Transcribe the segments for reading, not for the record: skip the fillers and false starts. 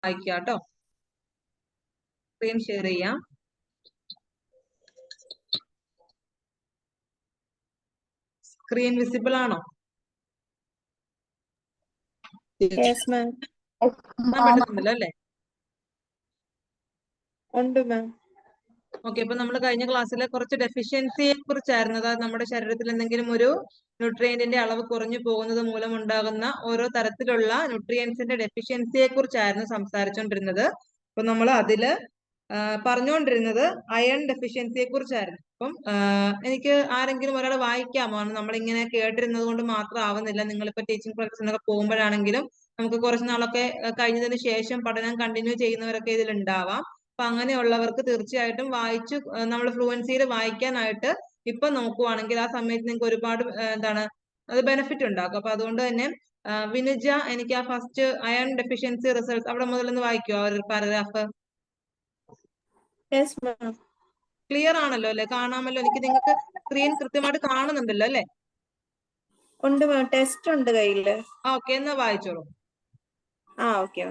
വായിക്കാം കേട്ടോ. Screen share ചെയ്യാം. സ്ക്രീൻ വിസിബിൾ ആണോ? പറ്റുന്നുണ്ടല്ലോ അല്ലേ? ഉണ്ട് മാം. ഓക്കെ, അപ്പൊ നമ്മൾ കഴിഞ്ഞ ക്ലാസ്സിലെ കുറച്ച് ഡെഫിഷ്യൻസിയെ കുറിച്ചായിരുന്നു. അതായത് നമ്മുടെ ശരീരത്തിൽ എന്തെങ്കിലും ഒരു ന്യൂട്രിയന്റിന്റെ അളവ് കുറഞ്ഞു പോകുന്നത് മൂലം ഉണ്ടാകുന്ന ഓരോ തരത്തിലുള്ള ന്യൂട്രിയൻസിന്റെ ഡെഫിഷ്യൻസിയെ കുറിച്ചായിരുന്നു സംസാരിച്ചുകൊണ്ടിരുന്നത്. അപ്പൊ നമ്മൾ അതില് പറഞ്ഞുകൊണ്ടിരുന്നത് അയൺ ഡെഫിഷ്യൻസിയെ കുറിച്ചായിരുന്നു. അപ്പം എനിക്ക് ആരെങ്കിലും ഒരാൾ വായിക്കാമോ? നമ്മളിങ്ങനെ കേട്ടിരുന്നത് കൊണ്ട് മാത്രം ആവുന്നില്ല. നിങ്ങളിപ്പോ ടീച്ചിങ് പ്രൊഫഷനൊക്കെ പോകുമ്പോഴാണെങ്കിലും നമുക്ക് കുറച്ച് നാളൊക്കെ കഴിഞ്ഞതിന് ശേഷം പഠനം കണ്ടിന്യൂ ചെയ്യുന്നവരൊക്കെ ഇതിലുണ്ടാവാം. അപ്പൊ അങ്ങനെയുള്ളവർക്ക് തീർച്ചയായിട്ടും വായിച്ചു നമ്മൾ ഫ്ലുവൻസിയിൽ വായിക്കാനായിട്ട് ഇപ്പൊ നോക്കുവാണെങ്കിൽ ആ സമയത്ത് നിങ്ങൾക്ക് ഒരുപാട് അത് ബെനിഫിറ്റ് ഉണ്ടാക്കും. അപ്പൊ അതുകൊണ്ട് തന്നെ വിനുജ, എനിക്ക് ആ ഫസ്റ്റ് അയൺ ഡെഫിഷ്യൻസി റിസൾട്ട് അവിടെ മുതൽ ഒന്ന് വായിക്കുമോ ഒരു പാരഗ്രാഫ്? ക്ലിയർ ആണല്ലോ അല്ലെ? കാണാമല്ലോ? എനിക്ക് നിങ്ങൾക്ക് സ്ക്രീൻ കൃത്യമായിട്ട് കാണുന്നുണ്ടല്ലോ അല്ലെ? ഉണ്ട് മാം, ടെസ്റ്റ് ഉണ്ട് കയ്യില്. ഓക്കെ, എന്നാ വായിച്ചോളൂ. Okay.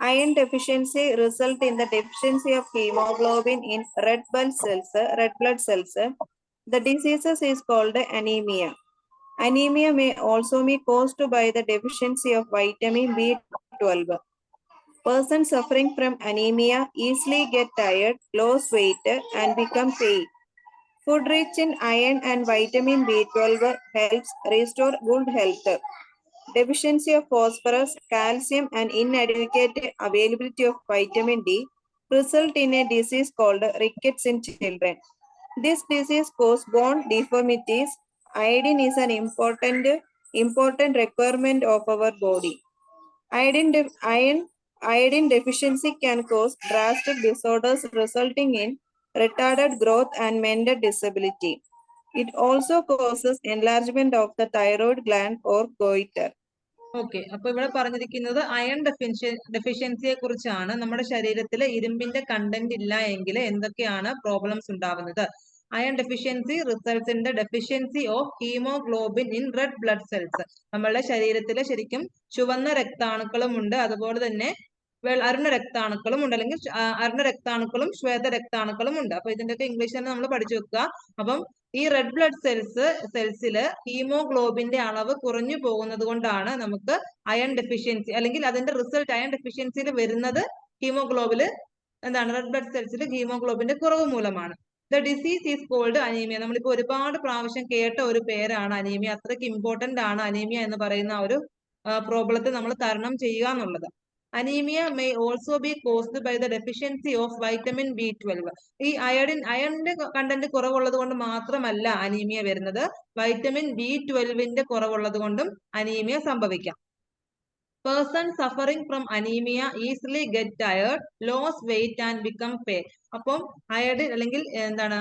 Iron deficiency result in the deficiency of hemoglobin in red blood cells. The diseases is called anemia. Anemia may also be caused by the deficiency of vitamin B12. Persons suffering from anemia easily get tired, lose weight, and become pale. Food rich in iron and vitamin B12 helps restore good health. Deficiency of phosphorus, calcium, and inadequate availability of vitamin D result in a disease called rickets in children. This disease causes bone deformities. Iodine is an important requirement of our body. Iodine deficiency can cause drastic disorders resulting in retarded growth and mental disability. It also causes enlargement of the thyroid gland or goiter. Okay, അപ്പൊ ഇവിടെ പറഞ്ഞിരിക്കുന്നത് iron ഡെഫിഷ്യൻസിയെ കുറിച്ചാണ്. നമ്മുടെ ശരീരത്തിൽ ഇരുമ്പിന്റെ content ഇല്ല എങ്കിൽ എന്തൊക്കെയാണ് പ്രോബ്ലംസ് ഉണ്ടാവുന്നത്? Iron deficiency results in the deficiency of haemoglobin in red blood cells. നമ്മളുടെ ശരീരത്തിൽ ശരിക്കും ചുവന്ന രക്താണുക്കളും ഉണ്ട്, അതുപോലെ തന്നെ അരുണ രക്താണുക്കളും ഉണ്ട്, അല്ലെങ്കിൽ അരുണ രക്താണുക്കളും ശ്വേത രക്താണുക്കളും ഉണ്ട്. അപ്പൊ ഇതിന്റെയൊക്കെ ഇംഗ്ലീഷ് തന്നെ നമ്മൾ പഠിച്ചു വെക്കുക. അപ്പം ഈ റെഡ് ബ്ലഡ് സെൽസില് ഹീമോഗ്ലോബിന്റെ അളവ് കുറഞ്ഞു പോകുന്നത് കൊണ്ടാണ് നമുക്ക് അയൺ ഡെഫിഷ്യൻസി, അല്ലെങ്കിൽ അതിന്റെ റിസൾട്ട് അയൺ ഡെഫിഷ്യൻസിയിൽ വരുന്നത് ഹീമോഗ്ലോബില് റെഡ് ബ്ലഡ് സെൽസിൽ ഹീമോഗ്ലോബിന്റെ കുറവ് മൂലമാണ്. The disease is called anaemia. നമ്മളിപ്പോ ഒരുപാട് പ്രാവശ്യം കേട്ട ഒരു പേരാണ് അനീമിയ. അത്രയ്ക്ക് ഇമ്പോർട്ടന്റ് ആണ് അനീമിയ എന്ന് പറയുന്ന ഒരു പ്രോബ്ലത്തെ നമ്മൾ തരണം ചെയ്യുക എന്നുള്ളത്. Anaemia may also be caused by the deficiency of vitamin B12. ഈ അയണിന്റെ കണ്ടന്റ് കുറവുള്ളത് കൊണ്ട് മാത്രമല്ല അനീമിയ വരുന്നത്, വൈറ്റമിൻ B12ന്റെ കുറവുള്ളത് കൊണ്ടും അനീമിയ സംഭവിക്കാം. Person suffering from anemia easily get tired, lose weight and become pale. അപ്പം അയഡിൻ അല്ലെങ്കിൽ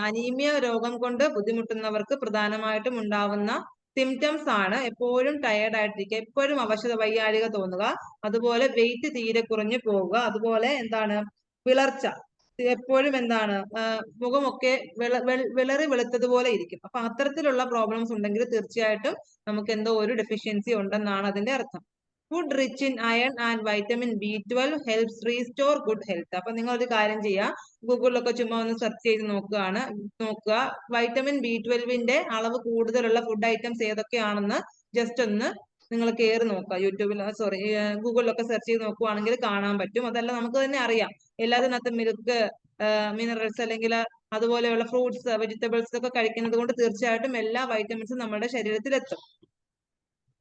അനീമിയ രോഗം കൊണ്ട് ബുദ്ധിമുട്ടുന്നവർക്ക് പ്രധാനമായിട്ടും ഉണ്ടാവുന്ന സിംറ്റംസ് ആണ് എപ്പോഴും ടയേർഡ് ആയിട്ടിരിക്കുക, എപ്പോഴും അവശത വയ്യാഴിക തോന്നുക, അതുപോലെ വെയിറ്റ് തീരെ കുറഞ്ഞു പോവുക, അതുപോലെ വിളർച്ച, എപ്പോഴും മുഖമൊക്കെ വിളറി വെളുത്തതുപോലെ ഇരിക്കും. അപ്പൊ അത്തരത്തിലുള്ള പ്രോബ്ലംസ് ഉണ്ടെങ്കിൽ തീർച്ചയായിട്ടും നമുക്ക് എന്തോ ഒരു ഡെഫിഷ്യൻസി ഉണ്ടെന്നാണ് അതിന്റെ അർത്ഥം. Food rich in iron and vitamin B12 helps restore good health. അപ്പൊ നിങ്ങൾ ഒരു കാര്യം ചെയ്യുക, ഗൂഗിളിലൊക്കെ ചുമ്മാ ഒന്ന് സെർച്ച് ചെയ്ത് നോക്കുക വൈറ്റമിൻ B12ന്റെ അളവ് കൂടുതലുള്ള ഫുഡ് ഐറ്റംസ് ഏതൊക്കെയാണെന്ന് ജസ്റ്റ് ഒന്ന് നിങ്ങൾ കയറി നോക്കുക. ഗൂഗിളിലൊക്കെ സെർച്ച് ചെയ്ത് നോക്കുവാണെങ്കിൽ കാണാൻ പറ്റും. അതല്ല നമുക്ക് തന്നെ അറിയാം, എല്ലാത്തിനകത്തും മിൽക്ക്, മിനറൽസ്, അല്ലെങ്കിൽ അതുപോലെയുള്ള ഫ്രൂട്ട്സ്, വെജിറ്റബിൾസ് ഒക്കെ കഴിക്കുന്നത് കൊണ്ട് തീർച്ചയായിട്ടും എല്ലാ വൈറ്റമിൻസും നമ്മുടെ ശരീരത്തിൽ എത്തും.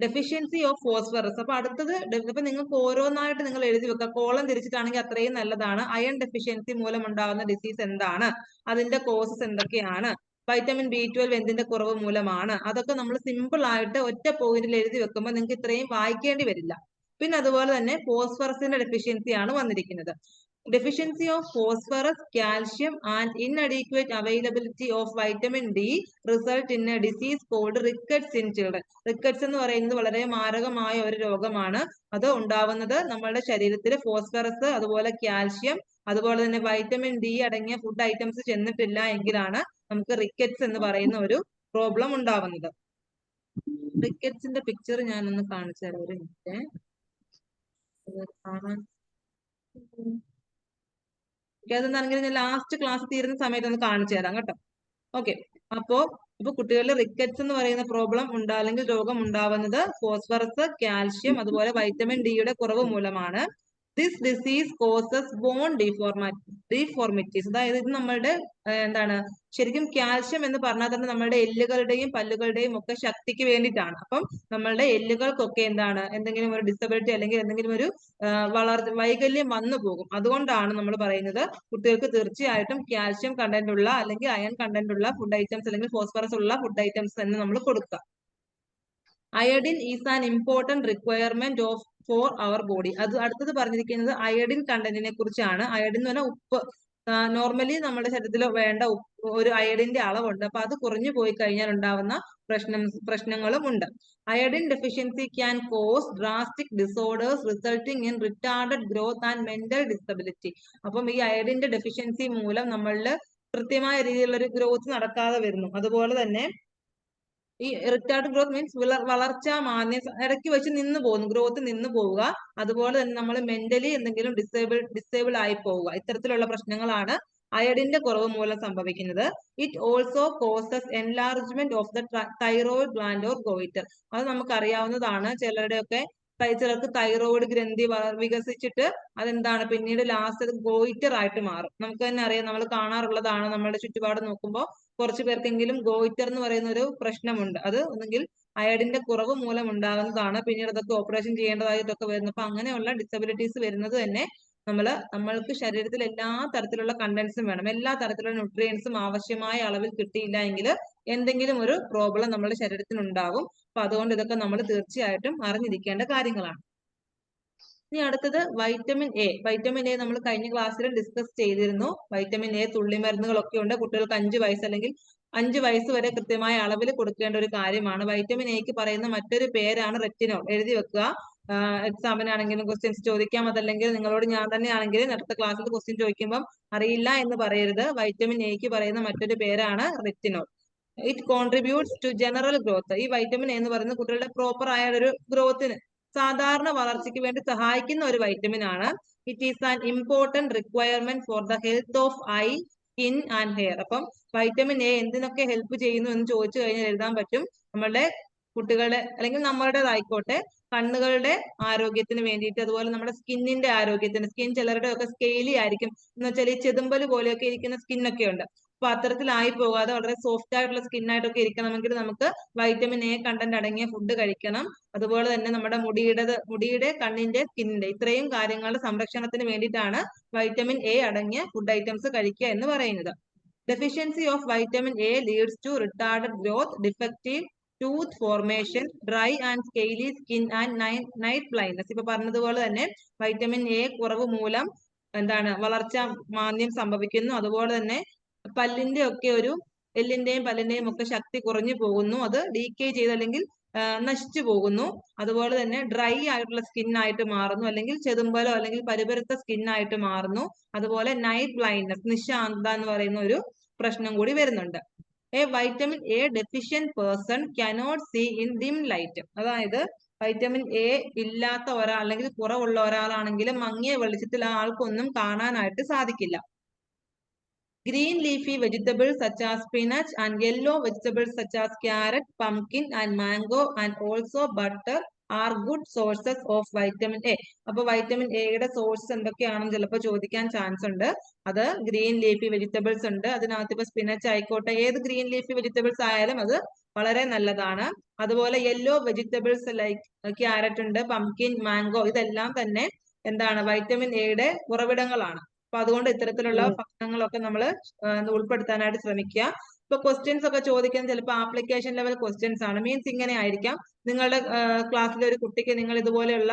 Deficiency of phosphorus. അപ്പൊ അടുത്തത് ഇപ്പൊ നിങ്ങൾക്ക് ഓരോന്നായിട്ട് നിങ്ങൾ എഴുതി വെക്കുക, കോളം തിരിച്ചിട്ടാണെങ്കിൽ അത്രയും നല്ലതാണ്. അയൺ ഡെഫിഷ്യൻസി മൂലം ഉണ്ടാകുന്ന ഡിസീസ് എന്താണ്, അതിന്റെ കോസസ് എന്തൊക്കെയാണ്, വൈറ്റമിൻ B12 എന്തിന്റെ കുറവ് മൂലമാണ്, അതൊക്കെ നമ്മൾ സിമ്പിൾ ആയിട്ട് ഒറ്റ പോയിന്റിൽ എഴുതി വെക്കുമ്പോൾ നിങ്ങൾക്ക് ഇത്രയും വായിക്കേണ്ടി വരില്ല. പിന്നെ അതുപോലെ തന്നെ ഫോസ്ഫറസിന്റെ ഡെഫിഷ്യൻസി ആണ് വന്നിരിക്കുന്നത്. Deficiency of phosphorus, calcium and inadequate availability of vitamin D result in a disease called rickets in children. Rickets എന്ന് പറയുന്നത് വളരെ മാരകമായ ഒരു രോഗമാണ്. അത് ഉണ്ടാവുന്നത് നമ്മളുടെ ശരീരത്തിൽ ഫോസ്ഫറസ്, അതുപോലെ കാൽഷ്യം, അതുപോലെ തന്നെ വൈറ്റമിൻ ഡി അടങ്ങിയ ഫുഡ് ഐറ്റംസ് ചെന്നിട്ടില്ല എങ്കിലാണ് നമുക്ക് റിക്കറ്റ്സ് എന്ന് പറയുന്ന ഒരു പ്രോബ്ലം ഉണ്ടാവുന്നത്. റിക്കറ്റ്സിന്റെ പിക്ചർ ഞാനൊന്ന് കാണിച്ചു തരാം, ഒരു മിനിറ്റ് കാണാൻ. അതെന്താണെങ്കിലും ഞാൻ ലാസ്റ്റ് ക്ലാസ് തീരുന്ന സമയത്ത് ഒന്ന് കാണിച്ചു തരാം കേട്ടോ. ഓക്കെ, ഇപ്പൊ കുട്ടികളിൽ റിക്കറ്റ്സ് എന്ന് പറയുന്ന പ്രോബ്ലം അല്ലെങ്കിൽ രോഗം ഉണ്ടാവുന്നത് ഫോസ്ഫറസ്, കാൽഷ്യം, അതുപോലെ വൈറ്റമിൻ ഡിയുടെ കുറവ് മൂലമാണ്. This disease causes bone deformities. അതായത് ഇത് നമ്മളുടെ എന്താണ് ശരിക്കും കാൽഷ്യം എന്ന് പറഞ്ഞാൽ തന്നെ നമ്മളുടെ എല്ലുകളുടെയും പല്ലുകളുടെയും ഒക്കെ ശക്തിക്ക് വേണ്ടിയിട്ടാണ്. അപ്പം നമ്മളുടെ എല്ലുകൾക്കൊക്കെ എന്തെങ്കിലും ഒരു ഡിസബിലിറ്റി അല്ലെങ്കിൽ എന്തെങ്കിലും ഒരു വൈകല്യം വന്നു പോകും. അതുകൊണ്ടാണ് നമ്മൾ പറയുന്നത് കുട്ടികൾക്ക് തീർച്ചയായിട്ടും കാൽഷ്യം കണ്ടന്റ് ഉള്ള അല്ലെങ്കിൽ അയൺ കണ്ടന്റ് ഉള്ള ഫുഡ് ഐറ്റംസ് അല്ലെങ്കിൽ ഫോസ്ഫറസ് ഉള്ള ഫുഡ് ഐറ്റംസ് തന്നെ നമ്മൾ കൊടുക്കുക. Iodine is an important requirement for our body. അത് അടുത്തത് പറഞ്ഞിരിക്കുന്നത് അയഡിൻ കണ്ടന്റിനെ കുറിച്ചാണ്. അയഡിൻ എന്ന് പറഞ്ഞാൽ ഉപ്പ്. നോർമലി നമ്മുടെ ശരീരത്തിൽ വേണ്ട ഒരു അയഡിന്റെ അളവുണ്ട്. അപ്പൊ അത് കുറഞ്ഞു പോയി കഴിഞ്ഞാൽ ഉണ്ടാവുന്ന പ്രശ്നങ്ങളും ഉണ്ട്. Iodine deficiency can cos drastic disorders resulting in retarded growth and mental disability. അപ്പം ഈ അയഡിന്റെ ഡെഫിഷ്യൻസി മൂലം നമ്മളിൽ കൃത്യമായ രീതിയിലുള്ള ഒരു ഗ്രോത്ത് നടക്കാതെ വരുന്നു. അതുപോലെ തന്നെ ഈ റിട്ടാർഡ് ഗ്രോത്ത് മീൻസ് വളർച്ച മാന്യം ഇടയ്ക്ക് വെച്ച് നിന്ന് പോകുന്നു, ഗ്രോത്ത് നിന്ന് പോവുക. അതുപോലെ തന്നെ നമ്മൾ മെന്റലി എന്തെങ്കിലും ഡിസേബിൾ ആയി പോവുക. ഇത്തരത്തിലുള്ള പ്രശ്നങ്ങളാണ് അയഡിന്റെ കുറവ് മൂലം സംഭവിക്കുന്നത്. It also causes enlargement of the thyroid gland or goitre. അത് നമുക്ക് അറിയാവുന്നതാണ്. ചിലർക്ക് തൈറോയിഡ് ഗ്രന്ഥി വികസിച്ചിട്ട് അതെന്താണ് പിന്നീട് ലാസ്റ്റ് അത് ഗോയിറ്റർ ആയിട്ട് മാറും. നമുക്ക് തന്നെ അറിയാം, നമ്മൾ കാണാറുള്ളതാണ്. നമ്മുടെ ചുറ്റുപാട് നോക്കുമ്പോൾ കുറച്ചു പേർക്കെങ്കിലും ഗോയിറ്റർ എന്ന് പറയുന്ന ഒരു പ്രശ്നമുണ്ട്. അത് ഒന്നെങ്കിൽ അയഡിന്റെ കുറവ് മൂലം ഉണ്ടാകുന്നതാണ്. പിന്നീട് അതൊക്കെ ഓപ്പറേഷൻ ചെയ്യേണ്ടതായിട്ടൊക്കെ വരുന്നു. അപ്പൊ അങ്ങനെയുള്ള ഡിസബിലിറ്റീസ് വരുന്നത് തന്നെ നമ്മൾക്ക് ശരീരത്തിൽ എല്ലാ തരത്തിലുള്ള കണ്ടന്റ്സും വേണം. എല്ലാ തരത്തിലുള്ള ന്യൂട്രിയൻസും ആവശ്യമായ അളവിൽ കിട്ടിയില്ല എങ്കിൽ എന്തെങ്കിലും ഒരു പ്രോബ്ലം നമ്മുടെ ശരീരത്തിന് ഉണ്ടാകും. അപ്പൊ അതുകൊണ്ട് ഇതൊക്കെ നമ്മൾ തീർച്ചയായിട്ടും അറിഞ്ഞിരിക്കേണ്ട കാര്യങ്ങളാണ്. ഇനി അടുത്തത് വൈറ്റമിൻ എ. വൈറ്റമിൻ എ നമ്മൾ കഴിഞ്ഞ ക്ലാസ്സിൽ ഡിസ്കസ് ചെയ്തിരുന്നു. വൈറ്റമിൻ എ തുള്ളിമരുന്നുകളൊക്കെ ഉണ്ട്. കുട്ടികൾക്ക് 5 വയസ്സ് അല്ലെങ്കിൽ 5 വയസ്സ് വരെ കൃത്യമായ അളവിൽ കൊടുക്കേണ്ട ഒരു കാര്യമാണ്. വൈറ്റമിൻ എക്ക് പറയുന്ന മറ്റൊരു പേരാണ് റെറ്റിനോൾ. എഴുതി വെക്കുക. എക്സാമിനാണെങ്കിലും ക്വസ്റ്റ്യൻസ് ചോദിക്കാം. അതല്ലെങ്കിൽ നിങ്ങളോട് ഞാൻ തന്നെ ആണെങ്കിലും അടുത്ത ക്ലാസ്സിൽ ക്വസ്റ്റ്യൻ ചോദിക്കുമ്പോൾ അറിയില്ല എന്ന് പറയരുത്. വൈറ്റമിൻ എക്ക് പറയുന്ന മറ്റൊരു പേരാണ് retinol. It contributes to general growth. ഈ വൈറ്റമിൻ എന്ന് പറയുന്നത് കുട്ടികളുടെ പ്രോപ്പർ ആയ ഒരു ഗ്രോത്തിന്, സാധാരണ വളർച്ചയ്ക്ക് വേണ്ടി സഹായിക്കുന്ന ഒരു വൈറ്റമിൻ ആണ്. It is an important requirement for the health of I, skin and hair. അപ്പം വൈറ്റമിൻ എ എന്തിനൊക്കെ ഹെൽപ്പ് ചെയ്യുന്നു എന്ന് ചോദിച്ചു കഴിഞ്ഞാൽ എഴുതാൻ പറ്റും. നമ്മളുടെ കുട്ടികളുടെ അല്ലെങ്കിൽ നമ്മളുടേതായിക്കോട്ടെ കണ്ണുകളുടെ ആരോഗ്യത്തിന് വേണ്ടിയിട്ട്, അതുപോലെ നമ്മുടെ സ്കിന്നിന്റെ ആരോഗ്യത്തിന്. സ്കിൻ ചിലരുടെ ഒക്കെ സ്കെയിലി ആയിരിക്കും, എന്ന് വെച്ചാൽ ഈ ചെതുമ്പല് പോലെയൊക്കെ ഇരിക്കുന്ന സ്കിന്നൊക്കെ ഉണ്ട്. അപ്പൊ അത്തരത്തിലായി പോകാതെ വളരെ സോഫ്റ്റ് ആയിട്ടുള്ള സ്കിന്നായിട്ടൊക്കെ ഇരിക്കണമെങ്കിൽ നമുക്ക് വൈറ്റമിൻ എ കണ്ടന്റ് അടങ്ങിയ ഫുഡ് കഴിക്കണം. അതുപോലെ തന്നെ നമ്മുടെ മുടിയുടെ, കണ്ണിന്റെ, സ്കിന്നിന്റെ ഇത്രയും കാര്യങ്ങളുടെ സംരക്ഷണത്തിന് വേണ്ടിയിട്ടാണ് വൈറ്റമിൻ എ അടങ്ങിയ ഫുഡ് ഐറ്റംസ് കഴിക്കുക എന്ന് പറയുന്നത്. Deficiency of vitamin A leads to retarded growth, defective tooth formation, dry and scaly skin and night blindness. ഇപ്പൊ പറഞ്ഞതുപോലെ തന്നെ വൈറ്റമിൻ എ കുറവ് മൂലം വളർച്ച മാന്ദ്യം സംഭവിക്കുന്നു. അതുപോലെ തന്നെ എല്ലിന്റെയും പല്ലിന്റെയും ഒക്കെ ശക്തി കുറഞ്ഞു പോകുന്നു. അത് ഡീക്കേ ചെയ്ത് അല്ലെങ്കിൽ നശിച്ചു പോകുന്നു. അതുപോലെ തന്നെ ഡ്രൈ ആയിട്ടുള്ള സ്കിന്നായിട്ട് മാറുന്നു, അല്ലെങ്കിൽ ചെതുമ്പലോ അല്ലെങ്കിൽ പരുപരുത്ത സ്കിന്നായിട്ട് മാറുന്നു. അതുപോലെ നൈറ്റ് ബ്ലൈൻഡ്നെസ്, നിശാന്തത എന്ന് പറയുന്ന ഒരു പ്രശ്നം കൂടി വരുന്നുണ്ട്. A vitamin A deficient person cannot see in dim light. അതായത് വൈറ്റമിൻ എ ഇല്ലാത്ത ഒരാൾ അല്ലെങ്കിൽ കുറവുള്ള ഒരാളാണെങ്കിലും മങ്ങിയ വെളിച്ചത്തിൽ ആ ആൾക്കൊന്നും കാണാനായിട്ട് സാധിക്കില്ല. Green leafy vegetables such as spinach and yellow vegetables such as carrot, pumpkin and mango and also butter are good sources of vitamin A. അപ്പൊ വൈറ്റമിൻ എയുടെ സോഴ്സ് എന്തൊക്കെയാണെന്ന് ചിലപ്പോൾ ചോദിക്കാൻ ചാൻസ് ഉണ്ട്. അത് ഗ്രീൻ ലീഫി വെജിറ്റബിൾസ് ഉണ്ട്. അതിനകത്ത് ഇപ്പൊ സ്പിനച്ച് ആയിക്കോട്ടെ, ഏത് ഗ്രീൻ ലീഫി വെജിറ്റബിൾസ് ആയാലും അത് വളരെ നല്ലതാണ്. അതുപോലെ യെല്ലോ വെജിറ്റബിൾസ് ലൈക്ക് ക്യാരറ്റ് ഉണ്ട്, പംകിൻ, മാംഗോ, ഇതെല്ലാം തന്നെ വൈറ്റമിൻ എയുടെ ഉറവിടങ്ങളാണ്. അപ്പൊ അതുകൊണ്ട് ഇത്തരത്തിലുള്ള ഭക്ഷണങ്ങളൊക്കെ നമ്മൾ ഉൾപ്പെടുത്താനായിട്ട് ശ്രമിക്കുക. ഇപ്പൊ ക്വസ്റ്റ്യൻസ് ഒക്കെ ചോദിക്കുന്നത് ചിലപ്പോൾ ആപ്ലിക്കേഷൻ ലെവൽ ക്വസ്റ്റ്യൻസ് ആണ്. മീൻസ് ഇങ്ങനെ ആയിരിക്കാം, നിങ്ങളുടെ ക്ലാസ്സിലെ ഒരു കുട്ടിക്ക് നിങ്ങൾ ഇതുപോലെയുള്ള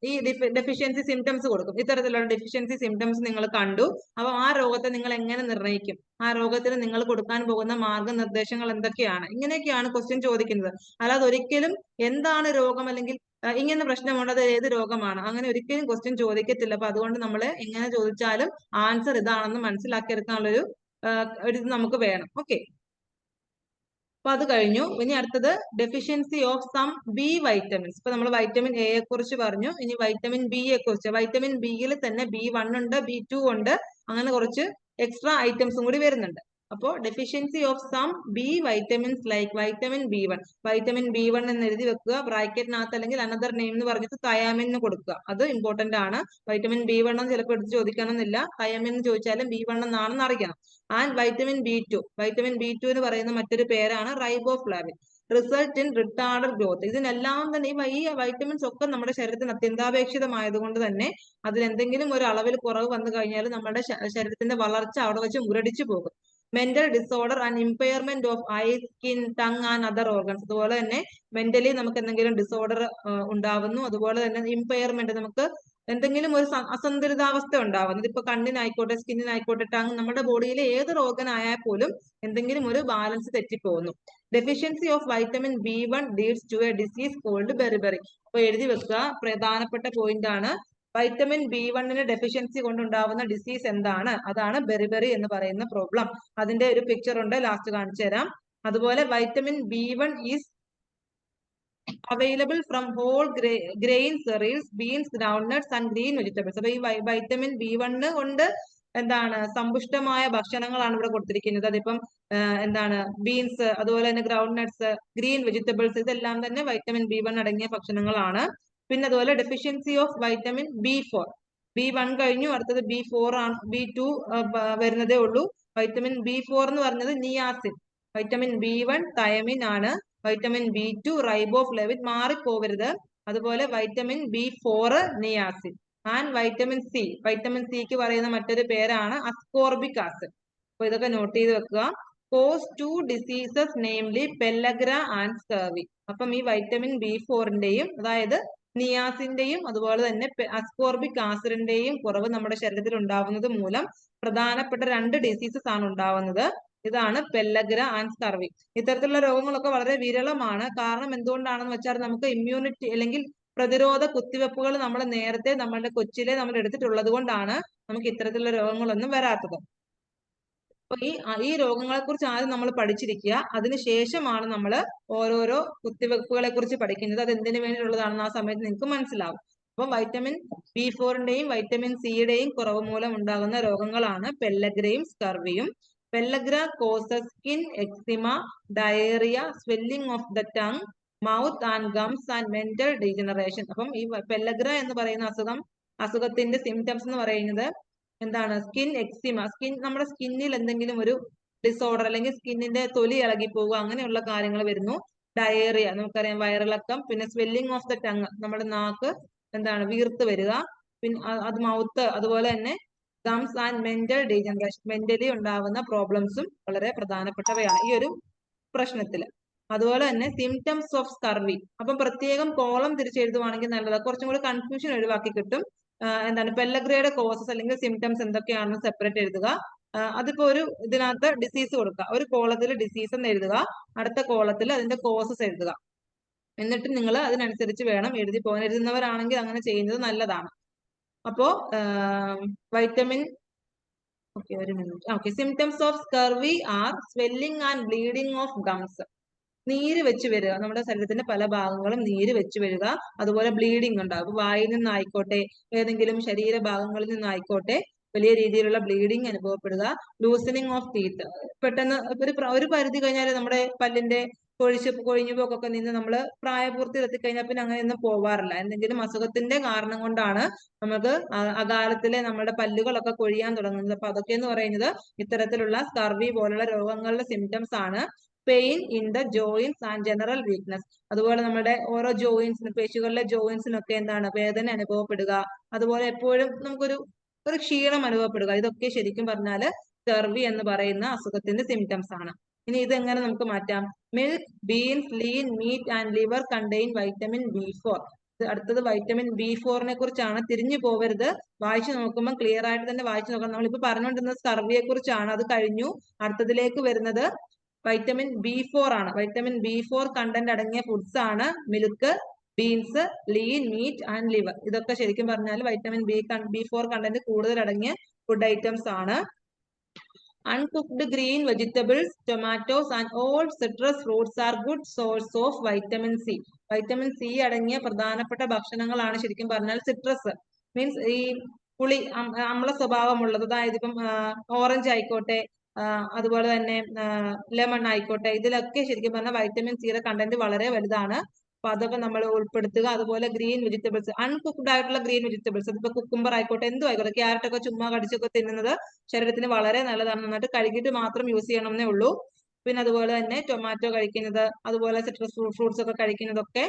ഈ ഡെഫിഷ്യൻസി സിംറ്റംസ് കൊടുക്കും. ഇത്തരത്തിലുള്ള ഡെഫിഷ്യൻസി സിംറ്റംസ് നിങ്ങൾ കണ്ടു. അപ്പൊ ആ രോഗത്തെ നിങ്ങൾ എങ്ങനെ നിർണ്ണയിക്കും, ആ രോഗത്തിന് നിങ്ങൾ കൊടുക്കാൻ പോകുന്ന മാർഗനിർദ്ദേശങ്ങൾ എന്തൊക്കെയാണ്, ഇങ്ങനെയൊക്കെയാണ് ക്വസ്റ്റ്യൻ ചോദിക്കുന്നത്. അല്ലാതെ ഒരിക്കലും എന്താണ് രോഗം അല്ലെങ്കിൽ ഇങ്ങനെ പ്രശ്നമുണ്ട്, അത് ഏത് രോഗമാണ്, അങ്ങനെ ഒരിക്കലും ക്വസ്റ്റ്യൻ ചോദിക്കത്തില്ല. അപ്പൊ അതുകൊണ്ട് നമ്മൾ എങ്ങനെ ചോദിച്ചാലും ആൻസർ ഇതാണെന്ന് മനസ്സിലാക്കിയെടുക്കാനുള്ളൊരു ഇത് നമുക്ക് വേണം. ഓക്കെ, അപ്പൊ അത് കഴിഞ്ഞു. ഇനി അടുത്തത് deficiency of some B vitamins. ഇപ്പൊ നമ്മൾ വൈറ്റമിൻ എയെ കുറിച്ച് പറഞ്ഞു. ഇനി വൈറ്റമിൻ ബി യെ കുറിച്ച്. വൈറ്റമിൻ ബിയിൽ തന്നെ B1 ഉണ്ട്, B2 ഉണ്ട്, അങ്ങനെ കുറച്ച് എക്സ്ട്രാ ഐറ്റംസും കൂടി വരുന്നുണ്ട്. അപ്പോൾ deficiency of some B vitamins like vitamin B1. Vitamin B1 എന്ന് എഴുതി വെക്കുക. ബ്രാക്കറ്റിനകത്ത് അല്ലെങ്കിൽ അനദർ നെയിം എന്ന് പറഞ്ഞിട്ട് തയാമിൻ എന്ന് കൊടുക്കുക. അത് ഇമ്പോർട്ടന്റ് ആണ്. വൈറ്റമിൻ B1 എന്ന് ചിലപ്പോൾ എടുത്ത് ചോദിക്കണമെന്നില്ല. തയാമിൻ എന്ന് ചോദിച്ചാലും B1 എന്നാണെന്ന് അറിയണം. And vitamin B2. Vitamin B2 എന്ന് പറയുന്ന മറ്റൊരു പേരാണ് riboflavin. Result in retarded growth. ഇതിനെല്ലാം തന്നെ ഈ വൈറ്റമിൻസ് ഒക്കെ നമ്മുടെ ശരീരത്തിന് അത്യന്താപേക്ഷിതമായതുകൊണ്ട് തന്നെ അതിലെന്തെങ്കിലും ഒരു അളവിൽ കുറവ് വന്നു കഴിഞ്ഞാൽ നമ്മുടെ ശരീരത്തിന്റെ വളർച്ച അവിടെ വെച്ച് മുരടിച്ചു പോകും. Mental disorder and impairment of I, skin, tongue and other organs. അതുപോലെ തന്നെ മെന്റലി നമുക്ക് എന്തെങ്കിലും ഡിസോർഡർ ഉണ്ടാവുന്നു. അതുപോലെ തന്നെ ഇമ്പയർമെന്റ്, നമുക്ക് എന്തെങ്കിലും ഒരു അസന്തുലിതാവസ്ഥ ഉണ്ടാവുന്നത്. ഇപ്പൊ കണ്ണിനായിക്കോട്ടെ, സ്കിന്നിനായിക്കോട്ടെ, ടങ്, നമ്മുടെ ബോഡിയിലെ ഏത് ഓർഗൻ ആയാൽ പോലും എന്തെങ്കിലും ഒരു ബാലൻസ് തെറ്റിപ്പോകുന്നു. Deficiency of vitamin B1 leads to a disease called beriberi. അപ്പൊ എഴുതി വെക്കുക, പ്രധാനപ്പെട്ട പോയിന്റ് ആണ്. വൈറ്റമിൻ B1 ഡെഫിഷ്യൻസി കൊണ്ടുണ്ടാവുന്ന ഡിസീസ് എന്താണ്? അതാണ് ബെറിബറി എന്ന് പറയുന്ന പ്രോബ്ലം. അതിന്റെ ഒരു പിക്ചർ ഉണ്ട്, ലാസ്റ്റ് കാണിച്ചു തരാം. അതുപോലെ vitamin B1 is available from whole grain cereals, beans, groundnuts and green vegetables. അപ്പൊ ഈ വൈറ്റമിൻ B1 കൊണ്ട് എന്താണ് സമ്പുഷ്ടമായ ഭക്ഷണങ്ങളാണ് ഇവിടെ കൊടുത്തിരിക്കുന്നത്. അതിപ്പം എന്താണ് ബീൻസ്, അതുപോലെ തന്നെ ഗ്രൗണ്ട് നട്ട്സ്, ഗ്രീൻ വെജിറ്റബിൾസ്, ഇതെല്ലാം തന്നെ വൈറ്റമിൻ B1 അടങ്ങിയ ഭക്ഷണങ്ങളാണ്. പിന്നെ അതുപോലെ deficiency of vitamin B4. B1 കഴിഞ്ഞു, അടുത്തത് B4 ആണ്. B2 വരുന്നതേ ഉള്ളൂ. വൈറ്റമിൻ B4 എന്ന് പറഞ്ഞത് നിയാസിൻ. വൈറ്റമിൻ B1 തയമിൻ ആണ്. വൈറ്റമിൻ B2 റൈബോഫ്ലേവിൻ, മാറിപ്പോവരുത്. അതുപോലെ vitamin B4 niacin. And vitamin C. Vitamin സിക്ക് പറയുന്ന മറ്റൊരു പേരാണ് അസ്കോർബിക് ആസിഡ്. അപ്പൊ ഇതൊക്കെ നോട്ട് ചെയ്ത് വെക്കുക. Cause 2 diseases namely pellagra and scurvy. അപ്പം ഈ വൈറ്റമിൻ B4ന്റെയും അതായത് നിയാസിന്റെയും അതുപോലെ തന്നെ അസ്കോർബിക് ആസിഡിന്റെയും കുറവ് നമ്മുടെ ശരീരത്തിൽ ഉണ്ടാവുന്നത് മൂലം പ്രധാനപ്പെട്ട 2 ഡിസീസസ് ആണ് ഉണ്ടാവുന്നത്. ഇതാണ് പെല്ലഗ്ര ആൻഡ് സ്കർവി. ഇത്തരത്തിലുള്ള രോഗങ്ങളൊക്കെ വളരെ വിരളമാണ്. കാരണം എന്തുകൊണ്ടാണെന്ന് വെച്ചാൽ നമുക്ക് ഇമ്മ്യൂണിറ്റി അല്ലെങ്കിൽ പ്രതിരോധ കുത്തിവെപ്പുകൾ നമ്മൾ നേരത്തെ നമ്മളുടെ കൊച്ചിലെ നമ്മൾ എടുത്തിട്ടുള്ളത് കൊണ്ടാണ് നമുക്ക് ഇത്തരത്തിലുള്ള രോഗങ്ങളൊന്നും വരാത്തത്. അപ്പൊ ഈ രോഗങ്ങളെ കുറിച്ച് ആദ്യം നമ്മൾ പഠിച്ചിരിക്കുക. അതിനുശേഷമാണ് നമ്മൾ ഓരോരോ കുത്തിവെപ്പുകളെ കുറിച്ച് പഠിക്കുന്നത്. അത് എന്തിനു വേണ്ടിയിട്ടുള്ളതാണെന്ന് ആ സമയത്ത് നിങ്ങൾക്ക് മനസ്സിലാവും. അപ്പൊ വൈറ്റമിൻ B4ന്റെയും വൈറ്റമിൻ സിയുടെയും കുറവ് മൂലം ഉണ്ടാകുന്ന രോഗങ്ങളാണ് പെല്ലഗ്രയും സ്കർവിയും. Pellagra causes skin eczema, diarrhoea, swelling of the tongue, mouth and gums and mental degeneration. അപ്പം ഈ പെല്ലഗ്ര എന്ന് പറയുന്ന അസുഖത്തിന്റെ സിംറ്റംസ് എന്ന് പറയുന്നത് എന്താണ്? Skin eczema. നമ്മുടെ സ്കിന്നിൽ എന്തെങ്കിലും ഒരു ഡിസോർഡർ അല്ലെങ്കിൽ സ്കിന്നിന്റെ തൊലി ഇളകി പോവുക, അങ്ങനെയുള്ള കാര്യങ്ങൾ വരുന്നു. ഡയേറിയ, നമുക്കറിയാം, വയറിളക്കം. പിന്നെ സ്വെല്ലിംഗ് ഓഫ് ദ ടങ്, നമ്മുടെ നാക്ക് എന്താണ് വീർത്ത് വരിക. പിന്നെ അത് മൗത്ത്, അതുപോലെ തന്നെ gums and mental degeneration, mentally ഉണ്ടാകുന്ന പ്രോബ്ലംസും വളരെ പ്രധാനപ്പെട്ടവയാണ് ഈ ഒരു പ്രശ്നത്തില്. അതുപോലെ തന്നെ സിംറ്റംസ് ഓഫ് സ്കർവി. അപ്പം പ്രത്യേകം കോളം തിരിച്ചെഴുതുവാണെങ്കിൽ നല്ലതാണ്, കുറച്ചും കൂടി കൺഫ്യൂഷൻ ഒഴിവാക്കി കിട്ടും. എന്താണ് പെല്ലഗ്രയുടെ കോസസ് അല്ലെങ്കിൽ സിംറ്റംസ് എന്തൊക്കെയാണെന്ന് സെപ്പറേറ്റ് എഴുതുക. അതിപ്പോ ഒരു ഇതിനകത്ത് ഡിസീസ് കൊടുക്കുക, ഒരു കോളത്തിൽ ഡിസീസ് എന്ന് എഴുതുക, അടുത്ത കോളത്തിൽ അതിന്റെ കോസസ് എഴുതുക. എന്നിട്ട് നിങ്ങൾ അതിനനുസരിച്ച് വേണം എഴുതി പോകാൻ. എഴുതുന്നവരാണെങ്കിൽ അങ്ങനെ ചെയ്യുന്നത് നല്ലതാണ്. അപ്പോ വൈറ്റമിൻ ഒരു minute. Symptoms of scurvy are swelling and bleeding of gums. നീര് വെച്ച് വരിക, നമ്മുടെ ശരീരത്തിന്റെ പല ഭാഗങ്ങളും നീര് വെച്ച് വരിക. അതുപോലെ ബ്ലീഡിംഗ് ഉണ്ടാകും. വായിൽ നിന്നായിക്കോട്ടെ, ഏതെങ്കിലും ശരീരഭാഗങ്ങളിൽ നിന്നായിക്കോട്ടെ വലിയ രീതിയിലുള്ള ബ്ലീഡിംഗ് അനുഭവപ്പെടുക. Loosening of teeth. പെട്ടെന്ന് ഒരു പരിധി കഴിഞ്ഞാൽ നമ്മുടെ പല്ലിന്റെ കൊഴിഞ്ഞു പോക്കൊക്കെ നിന്ന് നമ്മൾ പ്രായപൂർത്തി എത്തിക്കഴിഞ്ഞാൽ പിന്നെ അങ്ങനെയൊന്നും പോവാറില്ല. എന്തെങ്കിലും അസുഖത്തിന്റെ കാരണം കൊണ്ടാണ് നമുക്ക് അകാലത്തിലെ നമ്മുടെ പല്ലുകളൊക്കെ കൊഴിയാൻ തുടങ്ങുന്നത്. അപ്പൊ അതൊക്കെ എന്ന് പറയുന്നത് ഇത്തരത്തിലുള്ള സ്കർവി പോലുള്ള രോഗങ്ങളുടെ സിംറ്റംസ് ആണ്. Pain in the joints and general weakness. അതുപോലെ നമ്മുടെ ഓരോ ജോയിന്റ്സിനും, പേശികളിലെ ജോയിന്റ്സിനൊക്കെ എന്താണ് വേദന അനുഭവപ്പെടുക. അതുപോലെ എപ്പോഴും നമുക്കൊരു ക്ഷീണം അനുഭവപ്പെടുക. ഇതൊക്കെ ശരിക്കും പറഞ്ഞാല് സ്കർവി എന്ന് പറയുന്ന അസുഖത്തിന്റെ സിംറ്റംസ് ആണ്. ഇനി ഇതെങ്ങനെ നമുക്ക് മാറ്റാം? Milk, beans, lean meet and liver contain vitamin B4. അടുത്തത് വൈറ്റമിൻ B4നെ കുറിച്ചാണ്. തിരിഞ്ഞു പോവരുത്, വായിച്ചു നോക്കുമ്പോൾ ക്ലിയർ ആയിട്ട് തന്നെ വായിച്ചു നോക്കണം. നമ്മളിപ്പോ പറഞ്ഞുകൊണ്ടിരുന്നത് സ്കർവിയെ കുറിച്ചാണ്, അത് കഴിഞ്ഞു. അടുത്തതിലേക്ക് വരുന്നത് വൈറ്റമിൻ B4 ആണ്. വൈറ്റമിൻ B4 കണ്ടന്റ് അടങ്ങിയ ഫുഡ്സ് ആണ് milk, beans, lean meet and liver. ഇതൊക്കെ ശരിക്കും പറഞ്ഞാൽ വൈറ്റമിൻ B4 കണ്ടന്റ് കൂടുതൽ അടങ്ങിയ ഫുഡ് ഐറ്റംസ് ആണ്. Uncooked green vegetables, tomatoes and all citrus fruits are good source of vitamin C. Vitamin C അടങ്ങിയ പ്രധാനപ്പെട്ട ഭക്ഷണങ്ങളാണ് ശരിക്കും പറഞ്ഞാൽ സിട്രസ്. മീൻസ് ഈ പുളി അമ്ല സ്വഭാവമുള്ളത്. അതായത് ഇപ്പം ഓറഞ്ച് ആയിക്കോട്ടെ, അതുപോലെ തന്നെ ലെമൺ ആയിക്കോട്ടെ, ഇതിലൊക്കെ ശരിക്കും പറഞ്ഞാൽ വൈറ്റമിൻ സിയുടെ കണ്ടന്റ് വളരെ വലുതാണ്. അപ്പൊ അതൊക്കെ നമ്മൾ ഉൾപ്പെടുത്തുക. അതുപോലെ ഗ്രീൻ വെജിറ്റബിൾസ്, അൺകുക്ക്ഡ് ആയിട്ടുള്ള ഗ്രീൻ വെജിറ്റബിൾസ്, അതിപ്പോ കുക്കുംബർ ആയിക്കോട്ടെ, എന്തും ആയിക്കോട്ടെ, ക്യാരറ്റ് ഒക്കെ ചുമ്മാ കടിച്ചൊക്കെ തിന്നുന്നത് ശരീരത്തിന് വളരെ നല്ലതാണ്. നന്നായിട്ട് കഴുകിയിട്ട് മാത്രം യൂസ് ചെയ്യണമെന്നേ ഉള്ളൂ. പിന്നെ അതുപോലെ തന്നെ ടൊമാറ്റോ കഴിക്കുന്നത്, അതുപോലെ സിട്രസ് ഫ്രൂട്ട്സ് ഒക്കെ കഴിക്കുന്നതൊക്കെ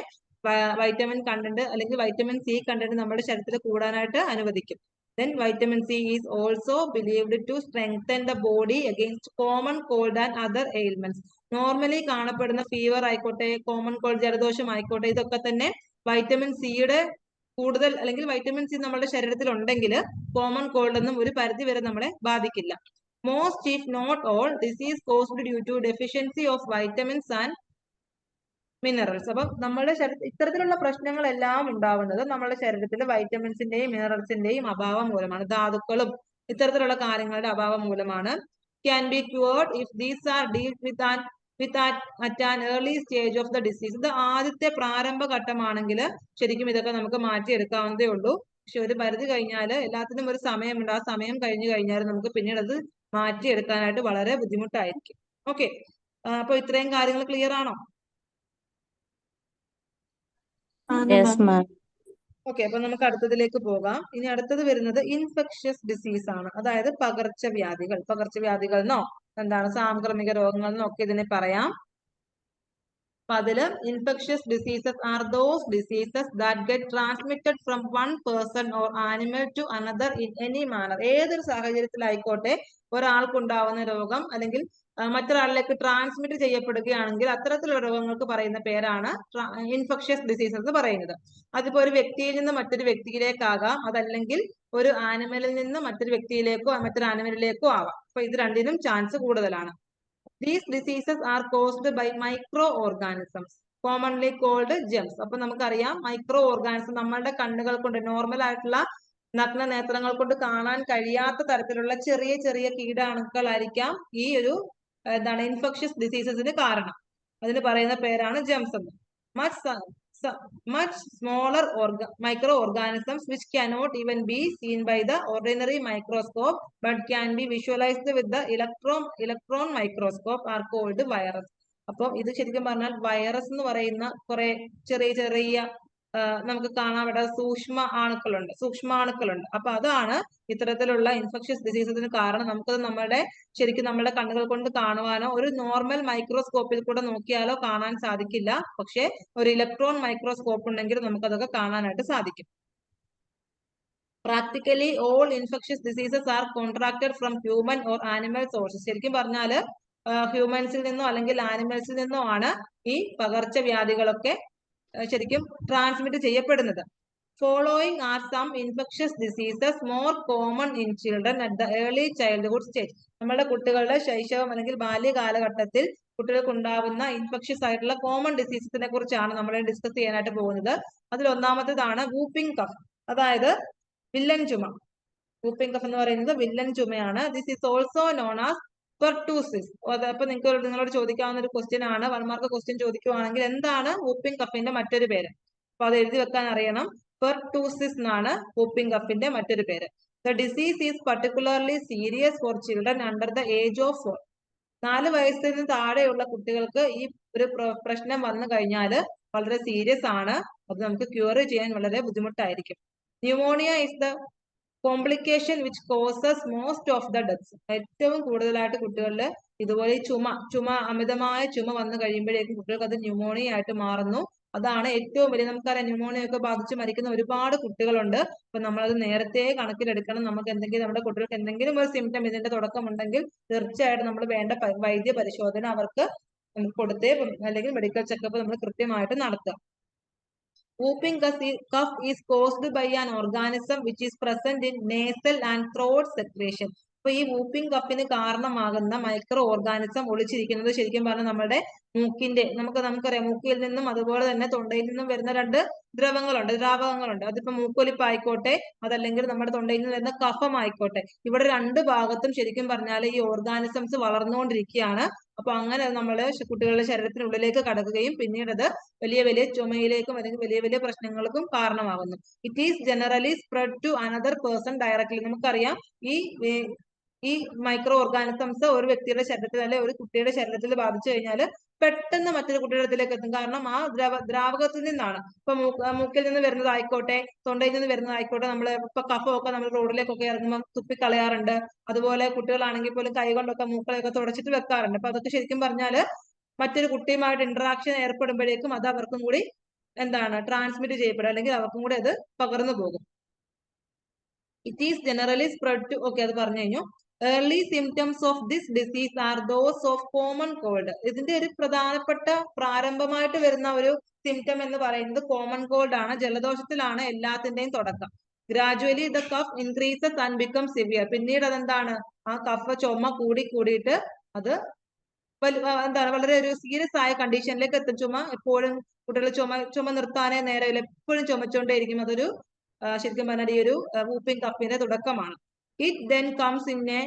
വൈറ്റമിൻ കണ്ടന്റ് അല്ലെങ്കിൽ വൈറ്റമിൻ സി കണ്ടന്റ് നമ്മുടെ ശരീരത്തിൽ കൂടാനായിട്ട് അനുവദിക്കും. Then vitamin C is also believed to strengthen the body against common cold and other ailments. Normally കാണപ്പെടുന്ന ഫീവർ ആയിക്കോട്ടെ, കോമൺ കോൾഡ്, ജലദോഷം ആയിക്കോട്ടെ, ഇതൊക്കെ തന്നെ വൈറ്റമിൻ സിയുടെ കൂടുതൽ അല്ലെങ്കിൽ വൈറ്റമിൻ സി നമ്മുടെ ശരീരത്തിൽ ഉണ്ടെങ്കിൽ കോമൺ കോൾഡ് ഒന്നും ഒരു പരിധി വരെ നമ്മളെ ബാധിക്കില്ല. Most if not all disease caused due to deficiency of vitamins and minerals. അപ്പം നമ്മുടെ ശരീരത്തിൽ ഇത്തരത്തിലുള്ള പ്രശ്നങ്ങളെല്ലാം ഉണ്ടാവുന്നത് നമ്മുടെ ശരീരത്തിൽ വൈറ്റമിൻസിന്റെയും മിനറൽസിന്റെയും അഭാവം മൂലമാണ്. ധാതുക്കളും ഇത്തരത്തിലുള്ള കാര്യങ്ങളുടെ അഭാവം മൂലമാണ്. Can be cured if these are ഡീൽഡ് with at an early stage of the disease. ഇത് ആദ്യത്തെ പ്രാരംഭ ഘട്ടമാണെങ്കിൽ ശരിക്കും ഇതൊക്കെ നമുക്ക് മാറ്റിയെടുക്കാവുന്നതേ ഉള്ളൂ. പക്ഷെ ഒരു പരിധി കഴിഞ്ഞാൽ എല്ലാത്തിനും ഒരു സമയമുണ്ട്. ആ സമയം കഴിഞ്ഞു കഴിഞ്ഞാൽ നമുക്ക് പിന്നീട് അത് മാറ്റിയെടുക്കാനായിട്ട് വളരെ ബുദ്ധിമുട്ടായിരിക്കും. ഓക്കെ, അപ്പൊ ഇത്രയും കാര്യങ്ങൾ ക്ലിയർ ആണോ? ഓക്കെ, അപ്പൊ നമുക്ക് അടുത്തതിലേക്ക് പോകാം. ഇനി അടുത്തത് വരുന്നത് ഇൻഫെക്ഷ്യസ് ഡിസീസ് ആണ്. അതായത് പകർച്ചവ്യാധികൾ. പകർച്ചവ്യാധികൾ എന്നോ എന്താണ് സാംക്രമിക രോഗങ്ങൾ എന്നോ ഒക്കെ ഇതിനെ പറയാം. അപ്പൊ അതില് infectious diseases are those diseases that get transmitted from one person or animal to another in any manner. ഏതൊരു സാഹചര്യത്തിലായിക്കോട്ടെ ഒരാൾക്കുണ്ടാവുന്ന രോഗം അല്ലെങ്കിൽ മറ്റൊരാളിലേക്ക് ട്രാൻസ്മിറ്റ് ചെയ്യപ്പെടുകയാണെങ്കിൽ അത്തരത്തിലുള്ള രോഗങ്ങൾക്ക് പറയുന്ന പേരാണ് ഇൻഫെക്ഷ്യസ് ഡിസീസസ് എന്ന് പറയുന്നത്. അതിപ്പോ ഒരു വ്യക്തിയിൽ നിന്ന് മറ്റൊരു വ്യക്തിയിലേക്കാകാം, അതല്ലെങ്കിൽ ഒരു ആനിമലിൽ നിന്ന് മറ്റൊരു വ്യക്തിയിലേക്കോ മറ്റൊരു ആനിമലിലേക്കോ ആവാം. അപ്പൊ ഇത് രണ്ടിനും ചാൻസ് കൂടുതലാണ്. These diseases are caused by microorganisms commonly called germs. അപ്പൊ നമുക്കറിയാം മൈക്രോ ഓർഗാനിസം നമ്മളുടെ കണ്ണുകൾ കൊണ്ട്, നോർമൽ ആയിട്ടുള്ള നഗ്ന നേത്രങ്ങൾ കൊണ്ട് കാണാൻ കഴിയാത്ത തരത്തിലുള്ള ചെറിയ ചെറിയ കീടാണുക്കളായിരിക്കാം ഈ ഒരു എന്താണ് ഇൻഫെക്ഷ്യസ് ഡിസീസസിന് കാരണം. അതിന് പറയുന്ന പേരാണ് ജെംസ് എന്ന്. Much smaller microorganisms which cannot even be seen by the ordinary microscope but can be visualized with the electron microscope are called virus. അപ്പൊ ഇത് ശരിക്കും പറഞ്ഞാൽ വൈറസ് എന്ന് പറയുന്ന കുറെ ചെറിയ ചെറിയ നമുക്ക് കാണാൻ പറ്റാത്ത സൂക്ഷ്മാണുക്കളുണ്ട്. അപ്പൊ അതാണ് ഇത്തരത്തിലുള്ള ഇൻഫെക്ഷ്യസ് ഡിസീസസിന് കാരണം. നമുക്കത് നമ്മുടെ കണ്ണുകൾ കൊണ്ട് കാണുവാനോ ഒരു നോർമൽ മൈക്രോസ്കോപ്പിൽ കൂടെ നോക്കിയാലോ കാണാൻ സാധിക്കില്ല. പക്ഷെ ഒരു ഇലക്ട്രോൺ മൈക്രോസ്കോപ്പ് ഉണ്ടെങ്കിൽ നമുക്കതൊക്കെ കാണാനായിട്ട് സാധിക്കും. Practically all infectious diseases R contracted from human or animal sources. ശരിക്കും പറഞ്ഞാൽ ഹ്യൂമൻസിൽ നിന്നോ അല്ലെങ്കിൽ ആനിമൽസിൽ നിന്നോ ആണ് ഈ പകർച്ചവ്യാധികളൊക്കെ ശരിക്കും ട്രാൻസ്മിറ്റ് ചെയ്യപ്പെടുന്നത്. Following are some infectious diseases more common in children at the early childhood stage. നമ്മുടെ കുട്ടികളുടെ ശൈശവം അല്ലെങ്കിൽ ബാല്യകാലഘട്ടത്തിൽ കുട്ടികൾക്ക് ഉണ്ടാവുന്ന ഇൻഫെക്ഷ്യസ് ആയിട്ടുള്ള കോമൺ ഡിസീസസിനെ കുറിച്ചാണ് നമ്മൾ ഡിസ്കസ് ചെയ്യാനായിട്ട് പോകുന്നത്. അതിൽ ഒന്നാമത്തേതാണ് വൂപ്പിംഗ് കഫ്, അതായത് വില്ലൻ ചുമ. വൂപ്പിംഗ് കഫ് എന്ന് പറയുന്നത് വില്ലൻ ചുമയാണ്. This is also known as pertussis. അപ്പൊ നിങ്ങളോട് ചോദിക്കാവുന്ന ഒരു ക്വസ്റ്റ്യൻ ആണ്. 1 മാർക്ക് ക്വസ്റ്റ്യൻ ചോദിക്കുവാണെങ്കിൽ എന്താണ് വൂപ്പിംഗ് കഫിന്റെ മറ്റൊരു പേര്? അപ്പൊ അത് എഴുതി വെക്കാൻ അറിയണം. പെർട്ടൂസിസ് എന്നാണ് വൂപ്പിംഗ് കഫിന്റെ മറ്റൊരു പേര്. The disease is particularly serious for children under the age of 4. 4 വയസ്സിന് താഴെയുള്ള കുട്ടികൾക്ക് ഈ ഒരു പ്രശ്നം വന്നു കഴിഞ്ഞാൽ വളരെ സീരിയസ് ആണ്. അത് നമുക്ക് ക്യൂർ ചെയ്യാൻ വളരെ ബുദ്ധിമുട്ടായിരിക്കും. Pneumonia is the complication which causes most of the deaths. ഏറ്റവും കൂടുതലായിട്ട് കുട്ടികളിൽ ഇതുപോലെ ചുമ അമിതമായ ചുമ വന്നു കഴിയുമ്പോഴേക്കും കുട്ടികൾക്ക് അത് ന്യൂമോണിയ ആയിട്ട് മാറുന്നു. അതാണ് ഏറ്റവും വലിയ, നമുക്കറിയാം ന്യൂമോണിയ ഒക്കെ ബാധിച്ച് മരിക്കുന്ന ഒരുപാട് കുട്ടികളുണ്ട്. അപ്പൊ നമ്മളത് നേരത്തെ കണക്കിലെടുക്കണം. നമുക്ക് എന്തെങ്കിലും നമ്മുടെ കുട്ടികൾക്ക് എന്തെങ്കിലും ഒരു സിംറ്റം ഇതിന്റെ തുടക്കമുണ്ടെങ്കിൽ തീർച്ചയായിട്ടും നമ്മൾ വേണ്ട വൈദ്യ പരിശോധന അവർക്ക് കൊടുത്തേ, അല്ലെങ്കിൽ മെഡിക്കൽ ചെക്കപ്പ് നമ്മൾ കൃത്യമായിട്ട് നടത്തുക. Whooping cough is caused by an organism which is present in nasal and throat secretion. അപ്പൊ ഈ വൂപ്പിംഗ് കഫിന് കാരണമാകുന്ന മൈക്രോ ഓർഗാനിസം ഒളിച്ചിരിക്കുന്നത് ശരിക്കും പറഞ്ഞാൽ നമ്മുടെ മൂക്കിന്റെ നമുക്കറിയാം മൂക്കിൽ നിന്നും അതുപോലെ തന്നെ തൊണ്ടയിൽ നിന്നും വരുന്ന രണ്ട് ദ്രാവകങ്ങളുണ്ട്. അതിപ്പോ മൂക്കൊലിപ്പ് ആയിക്കോട്ടെ, അതല്ലെങ്കിൽ നമ്മുടെ തൊണ്ടയിൽ നിന്ന് വരുന്ന കഫം ആയിക്കോട്ടെ. ഇവിടെ രണ്ട് ഭാഗത്തും ശരിക്കും പറഞ്ഞാൽ ഈ ഓർഗാനിസംസ് വളർന്നുകൊണ്ടിരിക്കുകയാണ്. അപ്പൊ അങ്ങനെ നമ്മള് കുട്ടികളുടെ ശരീരത്തിനുള്ളിലേക്ക് കടക്കുകയും പിന്നീട് അത് വലിയ വലിയ ചുമയിലേക്കും അല്ലെങ്കിൽ വലിയ വലിയ പ്രശ്നങ്ങൾക്കും കാരണമാകുന്നു. It is generally spread to another person directly. നമുക്കറിയാം ഈ മൈക്രോ ഓർഗാനിസംസ് ഒരു വ്യക്തിയുടെ ശരീരത്തിൽ അല്ലെങ്കിൽ ഒരു കുട്ടിയുടെ ശരീരത്തിൽ ബാധിച്ചു കഴിഞ്ഞാൽ പെട്ടെന്ന് മറ്റൊരു കുട്ടിയുടെ അടുത്തേക്ക് എത്തും. കാരണം ആ ദ്രാവകത്തിൽ നിന്നാണ്. ഇപ്പൊ മൂക്കിൽ നിന്ന് വരുന്നതായിക്കോട്ടെ, തൊണ്ടയിൽ നിന്ന് വരുന്നതായിക്കോട്ടെ, നമ്മൾ ഇപ്പൊ കഫമൊക്കെ നമ്മൾ റോഡിലേക്കൊക്കെ ഇറങ്ങുമ്പോൾ തുപ്പിക്കളയാറുണ്ട്. അതുപോലെ കുട്ടികളാണെങ്കിൽ പോലും കൈകൊണ്ടൊക്കെ മൂക്കളെയൊക്കെ തുടച്ചിട്ട് വെക്കാറുണ്ട്. അപ്പൊ അതൊക്കെ ശരിക്കും പറഞ്ഞാല് മറ്റൊരു കുട്ടിയുമായിട്ട് ഇന്ററാക്ഷൻ ഏർപ്പെടുമ്പോഴേക്കും അത് അവർക്കും കൂടി ട്രാൻസ്മിറ്റ് ചെയ്യപ്പെടും, അല്ലെങ്കിൽ അവർക്കും കൂടി അത് പകർന്നു പോകും. It is generally spread to അത് പറഞ്ഞു കഴിഞ്ഞു. Early symptoms of this disease are those of common cold. ഇതിന്റെ ഒരു പ്രധാനപ്പെട്ട പ്രാരംഭമായിട്ട് വരുന്ന ഒരു സിംറ്റം എന്ന് പറയുന്നത് കോമൺ കോൾഡ് ആണ്. ജലദോഷത്തിലാണ് എല്ലാത്തിന്റെയും തുടക്കം. Gradually the cough increases and become severe. പിന്നീട് അതെന്താണ്, ആ കഫ് ചുമ കൂടിയിട്ട് അത് വളരെ ഒരു സീരിയസ് ആയ കണ്ടീഷനിലേക്ക് എത്തും. ചുമ എപ്പോഴും കുട്ടികൾ ചുമ നിർത്താനേ നേരമില്ല, എപ്പോഴും ചുമച്ചുകൊണ്ടേയിരിക്കും. അതൊരു ശരിക്കും പറഞ്ഞാൽ ഈ ഒരു വൂപ്പിംഗ് കഫിന്റെ തുടക്കമാണ്. It then comes in A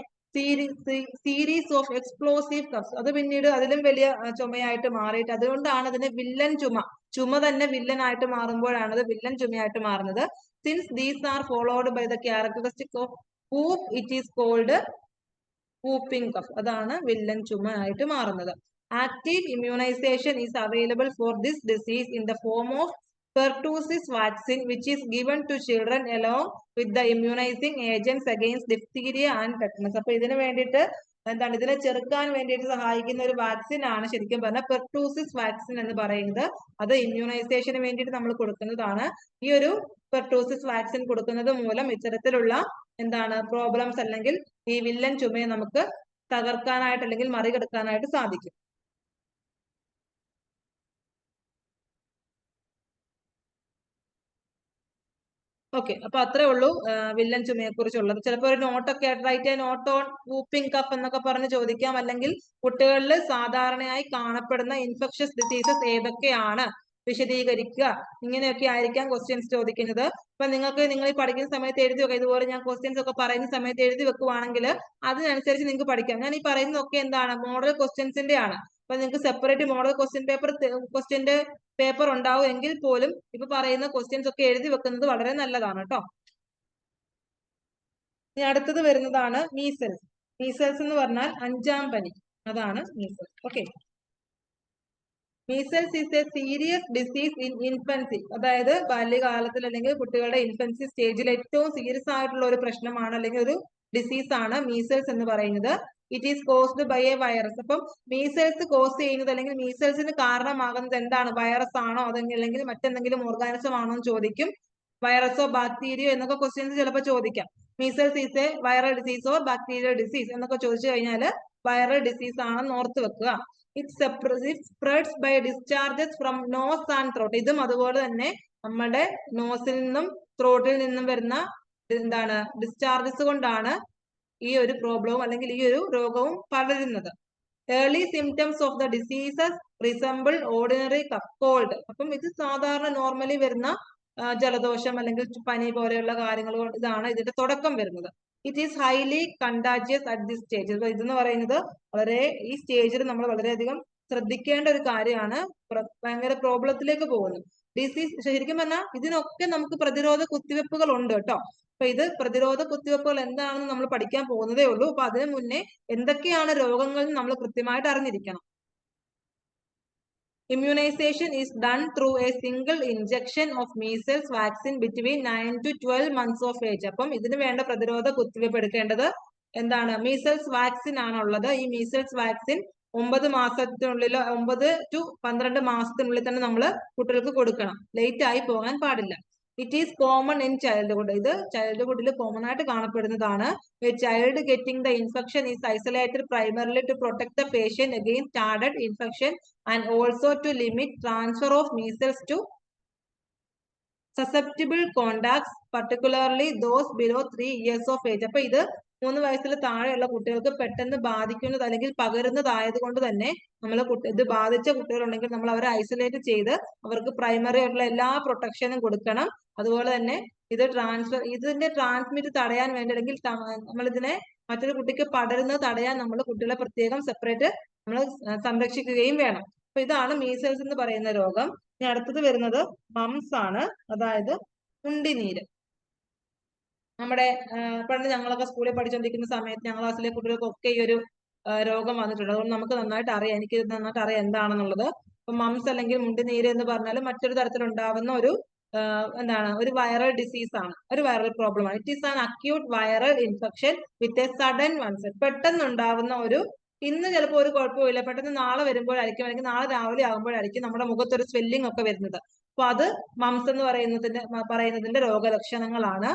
series of explosive coughs. അത് പിന്നീട് അതിലും വലിയ ചുമയായിട്ട് മാറിയിട്ട്, അതുകൊണ്ടാണ് അതിന് വില്ലൻ ചുമ തന്നെ വില്ലനായിട്ട് മാറുമ്പോഴാണ് അത് വില്ലൻ ചുമയായിട്ട് മാറുന്നത്. Since these are followed by the characteristic of whoop, it is called whooping cough. അതാണ് വില്ലൻ ചുമ ആയിട്ട് മാറുന്നത്. Active immunisation is available for this disease in the form of pertussis vaccine, which is given to children along with the immunizing agents against diphtheria and tetanus. അപ്പൊ ഇതിനു വേണ്ടിയിട്ട് ഇതിനെ ചെറുക്കാൻ വേണ്ടിയിട്ട് സഹായിക്കുന്ന ഒരു വാക്സിൻ ആണ് ശരിക്കും പറഞ്ഞാൽ പെർട്ടൂസിസ് വാക്സിൻ എന്ന് പറയുന്നത്. അത് ഇമ്മ്യൂണൈസേഷന് വേണ്ടിയിട്ട് നമ്മൾ കൊടുക്കുന്നതാണ്. ഈ ഒരു പെർട്ടൂസിസ് വാക്സിൻ കൊടുക്കുന്നത് മൂലം ഇത്തരത്തിലുള്ള പ്രോബ്ലംസ് അല്ലെങ്കിൽ ഈ വില്ലൻ ചുമയെ നമുക്ക് തകർക്കാനായിട്ട് അല്ലെങ്കിൽ മറികടക്കാനായിട്ട് സാധിക്കും. അപ്പൊ അത്രേ ഉള്ളൂ വില്ലൻ ചുമയെ കുറിച്ചുള്ളത്. ചിലപ്പോൾ ഒരു നോട്ടൊക്കെ write note on whooping cough എന്നൊക്കെ പറഞ്ഞ് ചോദിക്കാം. അല്ലെങ്കിൽ കുട്ടികളിൽ സാധാരണയായി കാണപ്പെടുന്ന ഇൻഫെക്ഷസ് ഡിസീസസ് ഏതൊക്കെയാണ് വിശദീകരിക്കുക, ഇങ്ങനെയൊക്കെ ആയിരിക്കാം ക്വസ്റ്റ്യൻസ് ചോദിക്കുന്നത്. അപ്പൊ നിങ്ങൾ ഈ പഠിക്കുന്ന സമയത്ത് എഴുതി വെക്കുക. ഇതുപോലെ ഞാൻ ക്വസ്റ്റ്യൻസ് ഒക്കെ പറയുന്ന സമയത്ത് എഴുതി വെക്കുവാണെങ്കിൽ അതിനനുസരിച്ച് നിങ്ങൾക്ക് പഠിക്കാം. ഞാൻ ഈ പറയുന്നതൊക്കെ മോഡൽ ക്വസ്റ്റ്യൻസിന്റെ ആണ്. അപ്പൊ നിങ്ങൾക്ക് സെപ്പറേറ്റ് മോഡൽ ക്വസ്റ്റ്യന്റെ പേപ്പർ ഉണ്ടാവും എങ്കിൽ പോലും ഇപ്പൊ പറയുന്ന ക്വസ്റ്റ്യൻസ് ഒക്കെ എഴുതി വെക്കുന്നത് വളരെ നല്ലതാണ് കേട്ടോ. ഇനി അടുത്തത് വരുന്നതാണ് മീസൽസ്. മീസൽസ് എന്ന് പറഞ്ഞാൽ 5ാം പനി, അതാണ് measles. Measles is A serious disease in infancy. അതായത് ബാല്യകാലത്തിൽ അല്ലെങ്കിൽ കുട്ടികളുടെ ഇൻഫൻസി സ്റ്റേജിൽ ഏറ്റവും സീരിയസ് ആയിട്ടുള്ള ഒരു പ്രശ്നമാണ് അല്ലെങ്കിൽ ഒരു ഡിസീസ് ആണ് മീസൽസ് എന്ന് പറയുന്നത്. It is caused by a virus. അപ്പം മീസൽസ് കോസ് ചെയ്യുന്നത് അല്ലെങ്കിൽ മീസൽസിന് കാരണമാകുന്നത് എന്താണ്, വൈറസ് ആണോ അല്ലെങ്കിൽ മറ്റെന്തെങ്കിലും ഓർഗാനിസം ആണോ എന്ന് ചോദിക്കും. വൈറസോ ബാക്ടീരിയോ എന്നൊക്കെ ക്വസ്റ്റ്യൻസ് ചിലപ്പോൾ ചോദിക്കാം. Measles is a viral disease or bacterial disease എന്നൊക്കെ ചോദിച്ചു കഴിഞ്ഞാൽ വൈറൽ ഡിസീസ് ആണെന്ന് ഓർത്ത് വെക്കുക. It spreads by discharges from nose and throat. ഇതും അതുപോലെ തന്നെ നമ്മുടെ നോസിൽ നിന്നും ത്രോട്ടിൽ നിന്നും വരുന്ന ഡിസ്ചാർജസ് കൊണ്ടാണ് ഈ ഒരു പ്രോബ്ലവും അല്ലെങ്കിൽ ഈ ഒരു രോഗവും പടരുന്നത്. Early symptoms of the diseases resemble ordinary cough cold. അപ്പം ഇത് സാധാരണ നോർമലി വരുന്ന ജലദോഷം അല്ലെങ്കിൽ പനി പോലെയുള്ള കാര്യങ്ങൾ ഇതാണ് ഇതിന്റെ തുടക്കം വരുന്നത്. It is highly contagious at this stage. ഇതെന്ന് പറയുന്നത് ഈ സ്റ്റേജിൽ നമ്മൾ വളരെയധികം ശ്രദ്ധിക്കേണ്ട ഒരു കാര്യമാണ്. ഭയങ്കര പ്രോബ്ലത്തിലേക്ക് പോകുന്നു. ഡിസീസ് ശരിക്കും പറഞ്ഞാൽ ഇതിനൊക്കെ നമുക്ക് പ്രതിരോധ കുത്തിവെപ്പുകൾ ഉണ്ട് കേട്ടോ. അപ്പൊ ഇത് പ്രതിരോധ കുത്തിവെപ്പുകൾ എന്താണെന്ന് നമ്മൾ പഠിക്കാൻ പോകുന്നതേ ഉള്ളൂ. അപ്പൊ അതിനു മുന്നേ എന്തൊക്കെയാണ് രോഗങ്ങൾ നമ്മൾ കൃത്യമായിട്ട് അറിഞ്ഞിരിക്കണം. Immunization is done through a single injection of measles vaccine between 9 to 12 months of age. അപ്പം ഇതിന് വേണ്ട പ്രതിരോധ കുത്തിവെപ്പ് എടുക്കേണ്ടത് മീസൽസ് വാക്സിൻ ആണുള്ളത്. ഈ മീസൽസ് വാക്സിൻ 9 മാസത്തിനുള്ളിൽ 9 to 12 മാസത്തിനുള്ളിൽ തന്നെ നമ്മൾ കുട്ടികൾക്ക് കൊടുക്കണം. ലേറ്റ് ആയി പോകാൻ പാടില്ല. It is common in childhood. ഇത് ചൈൽഡ്ഹുഡിൽ കോമൺ ആയിട്ട് കാണപ്പെടുന്നതാണ്. A child getting the infection is isolated primarily to protect the patient against started infection and also to limit transfer of measles to susceptible contacts, particularly those below 3 years of age. അപ്പൊ ഇത് 3 വയസ്സിൽ താഴെയുള്ള കുട്ടികൾക്ക് പെട്ടെന്ന് ബാധിക്കുന്നത് അല്ലെങ്കിൽ പകരുന്നതായത് കൊണ്ട് തന്നെ നമ്മൾ ഇത് ബാധിച്ച കുട്ടികളുണ്ടെങ്കിൽ നമ്മൾ അവരെ ഐസൊലേറ്റ് ചെയ്ത് അവർക്ക് പ്രൈമറി ആയിട്ടുള്ള എല്ലാ പ്രൊട്ടക്ഷനും കൊടുക്കണം. അതുപോലെ തന്നെ ഇതിന്റെ ട്രാൻസ്മിറ്റ് തടയാൻ വേണ്ടി അല്ലെങ്കിൽ നമ്മൾ ഇതിനെ മറ്റൊരു കുട്ടിക്ക് പടരുന്നത് തടയാൻ നമ്മൾ കുട്ടികളെ പ്രത്യേകം സെപ്പറേറ്റ് നമ്മൾ സംരക്ഷിക്കുകയും വേണം. അപ്പൊ ഇതാണ് മീസൽസ് എന്ന് പറയുന്ന രോഗം. ഇനി അടുത്തത് വരുന്നത് മംസ് ആണ്, അതായത് ഉണ്ടിനീര്. നമ്മുടെ പണ്ട് ഞങ്ങളൊക്കെ സ്കൂളിൽ പഠിച്ചുകൊണ്ടിരിക്കുന്ന സമയത്ത് ഞങ്ങളുടെ ക്ലാസ്സിലെ കുട്ടികൾക്കൊക്കെ ഈ ഒരു രോഗം വന്നിട്ടുണ്ട്. അതുകൊണ്ട് നമുക്ക് നന്നായിട്ട് അറിയാം, എനിക്ക് നന്നായിട്ട് അറിയാം എന്താണെന്നുള്ളത്. ഇപ്പൊ മംസ് അല്ലെങ്കിൽ മുണ്ടിനീര് എന്ന് പറഞ്ഞാൽ മറ്റൊരു തരത്തിലുണ്ടാവുന്ന ഒരു ഒരു വൈറൽ ഡിസീസ് ആണ്, ഒരു വൈറൽ പ്രോബ്ലം ആണ്. It is an acute viral infection with a sudden onset. പെട്ടെന്നുണ്ടാവുന്ന ഇന്ന് ചിലപ്പോൾ ഒരു കുഴപ്പമില്ല, പെട്ടെന്ന് നാളെ വരുമ്പോഴായിരിക്കും അല്ലെങ്കിൽ നാളെ രാവിലെ ആകുമ്പോഴായിരിക്കും നമ്മുടെ മുഖത്തൊരു സ്വെല്ലിംഗ് ഒക്കെ വരുന്നത്. അപ്പൊ അത് മംസ് എന്ന് പറയുന്നതിന്റെ രോഗലക്ഷണങ്ങളാണ്.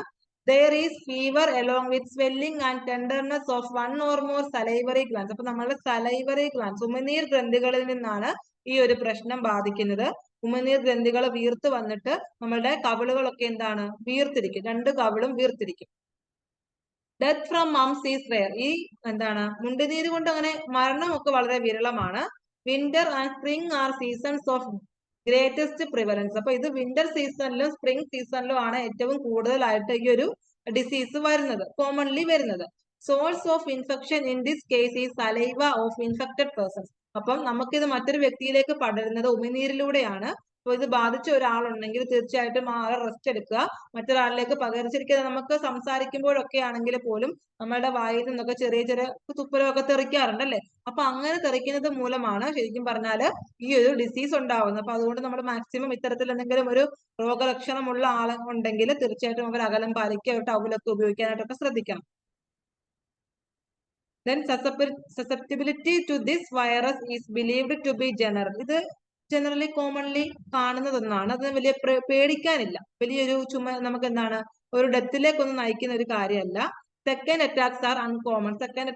There is fever along with swelling and tenderness of one or more salivary glands. അപ്പൊ നമ്മളുടെ salivary glands, ഉമിനീർ ഗ്രന്ഥികളിൽ നിന്നാണ് ഈ ഒരു പ്രശ്നം ബാധിക്കുന്നത്. ഉമിനീർ ഗ്രന്ഥികൾ വീർത്ത് വന്നിട്ട് നമ്മളുടെ കവിളുകളൊക്കെ വീർത്തിരിക്കും, 2 കവിളും വീർത്തിരിക്കും. Death from mumps is rare. ഈ മുണ്ടുനീര് കൊണ്ട് അങ്ങനെ മരണമൊക്കെ വളരെ വിരളമാണ്. Winter and spring are seasons of greatest prevalence. അപ്പൊ ഇത് വിന്റർ സീസണിലും സ്പ്രിംഗ് സീസണിലും ആണ് ഏറ്റവും കൂടുതലായിട്ട് ഈ ഒരു ഡിസീസ് വരുന്നത്, കോമൺലി വരുന്നത്. Source of infection in this case ഈ സലൈവ ഓഫ് ഇൻഫെക്റ്റഡ് പേഴ്സൺസ്. അപ്പം നമുക്കിത് മറ്റൊരു വ്യക്തിയിലേക്ക് പടരുന്നത് ഉമിനീരിലൂടെയാണ്. അപ്പൊ ഇത് ബാധിച്ച ഒരാളുണ്ടെങ്കിൽ തീർച്ചയായിട്ടും ആളെ റെസ്റ്റ് എടുക്കുക, മറ്റൊരാളിലേക്ക് പകരിച്ചിരിക്കുക. നമുക്ക് സംസാരിക്കുമ്പോഴൊക്കെ ആണെങ്കിൽ പോലും നമ്മളുടെ വായിൽ നിന്നൊക്കെ ചെറിയ ചെറിയ തുപ്പലൊക്കെ തെറിക്കാറുണ്ട് അല്ലെ. അപ്പൊ അങ്ങനെ തെറിക്കുന്നത് മൂലമാണ് ശരിക്കും പറഞ്ഞാല് ഈ ഒരു ഡിസീസ് ഉണ്ടാവുന്നത്. അപ്പൊ അതുകൊണ്ട് നമ്മൾ മാക്സിമം ഇത്തരത്തിൽ എന്തെങ്കിലും ഒരു രോഗലക്ഷണമുള്ള ആളുണ്ടെങ്കിൽ തീർച്ചയായിട്ടും അവർ അകലം പാലിക്കുക, ടവലൊക്കെ ഉപയോഗിക്കാനായിട്ടൊക്കെ ശ്രദ്ധിക്കണം. Then susceptibility to this virus is believed to be general. ഇത് ജനറലി കോമൺലി കാണുന്നതൊന്നാണ്. അത് വലിയ പേടിക്കാനില്ല. വലിയൊരു നമുക്ക് ഒരു ഡെത്തിലേക്കൊന്നും നയിക്കുന്ന ഒരു കാര്യമല്ല. Second attacks are uncommon. Second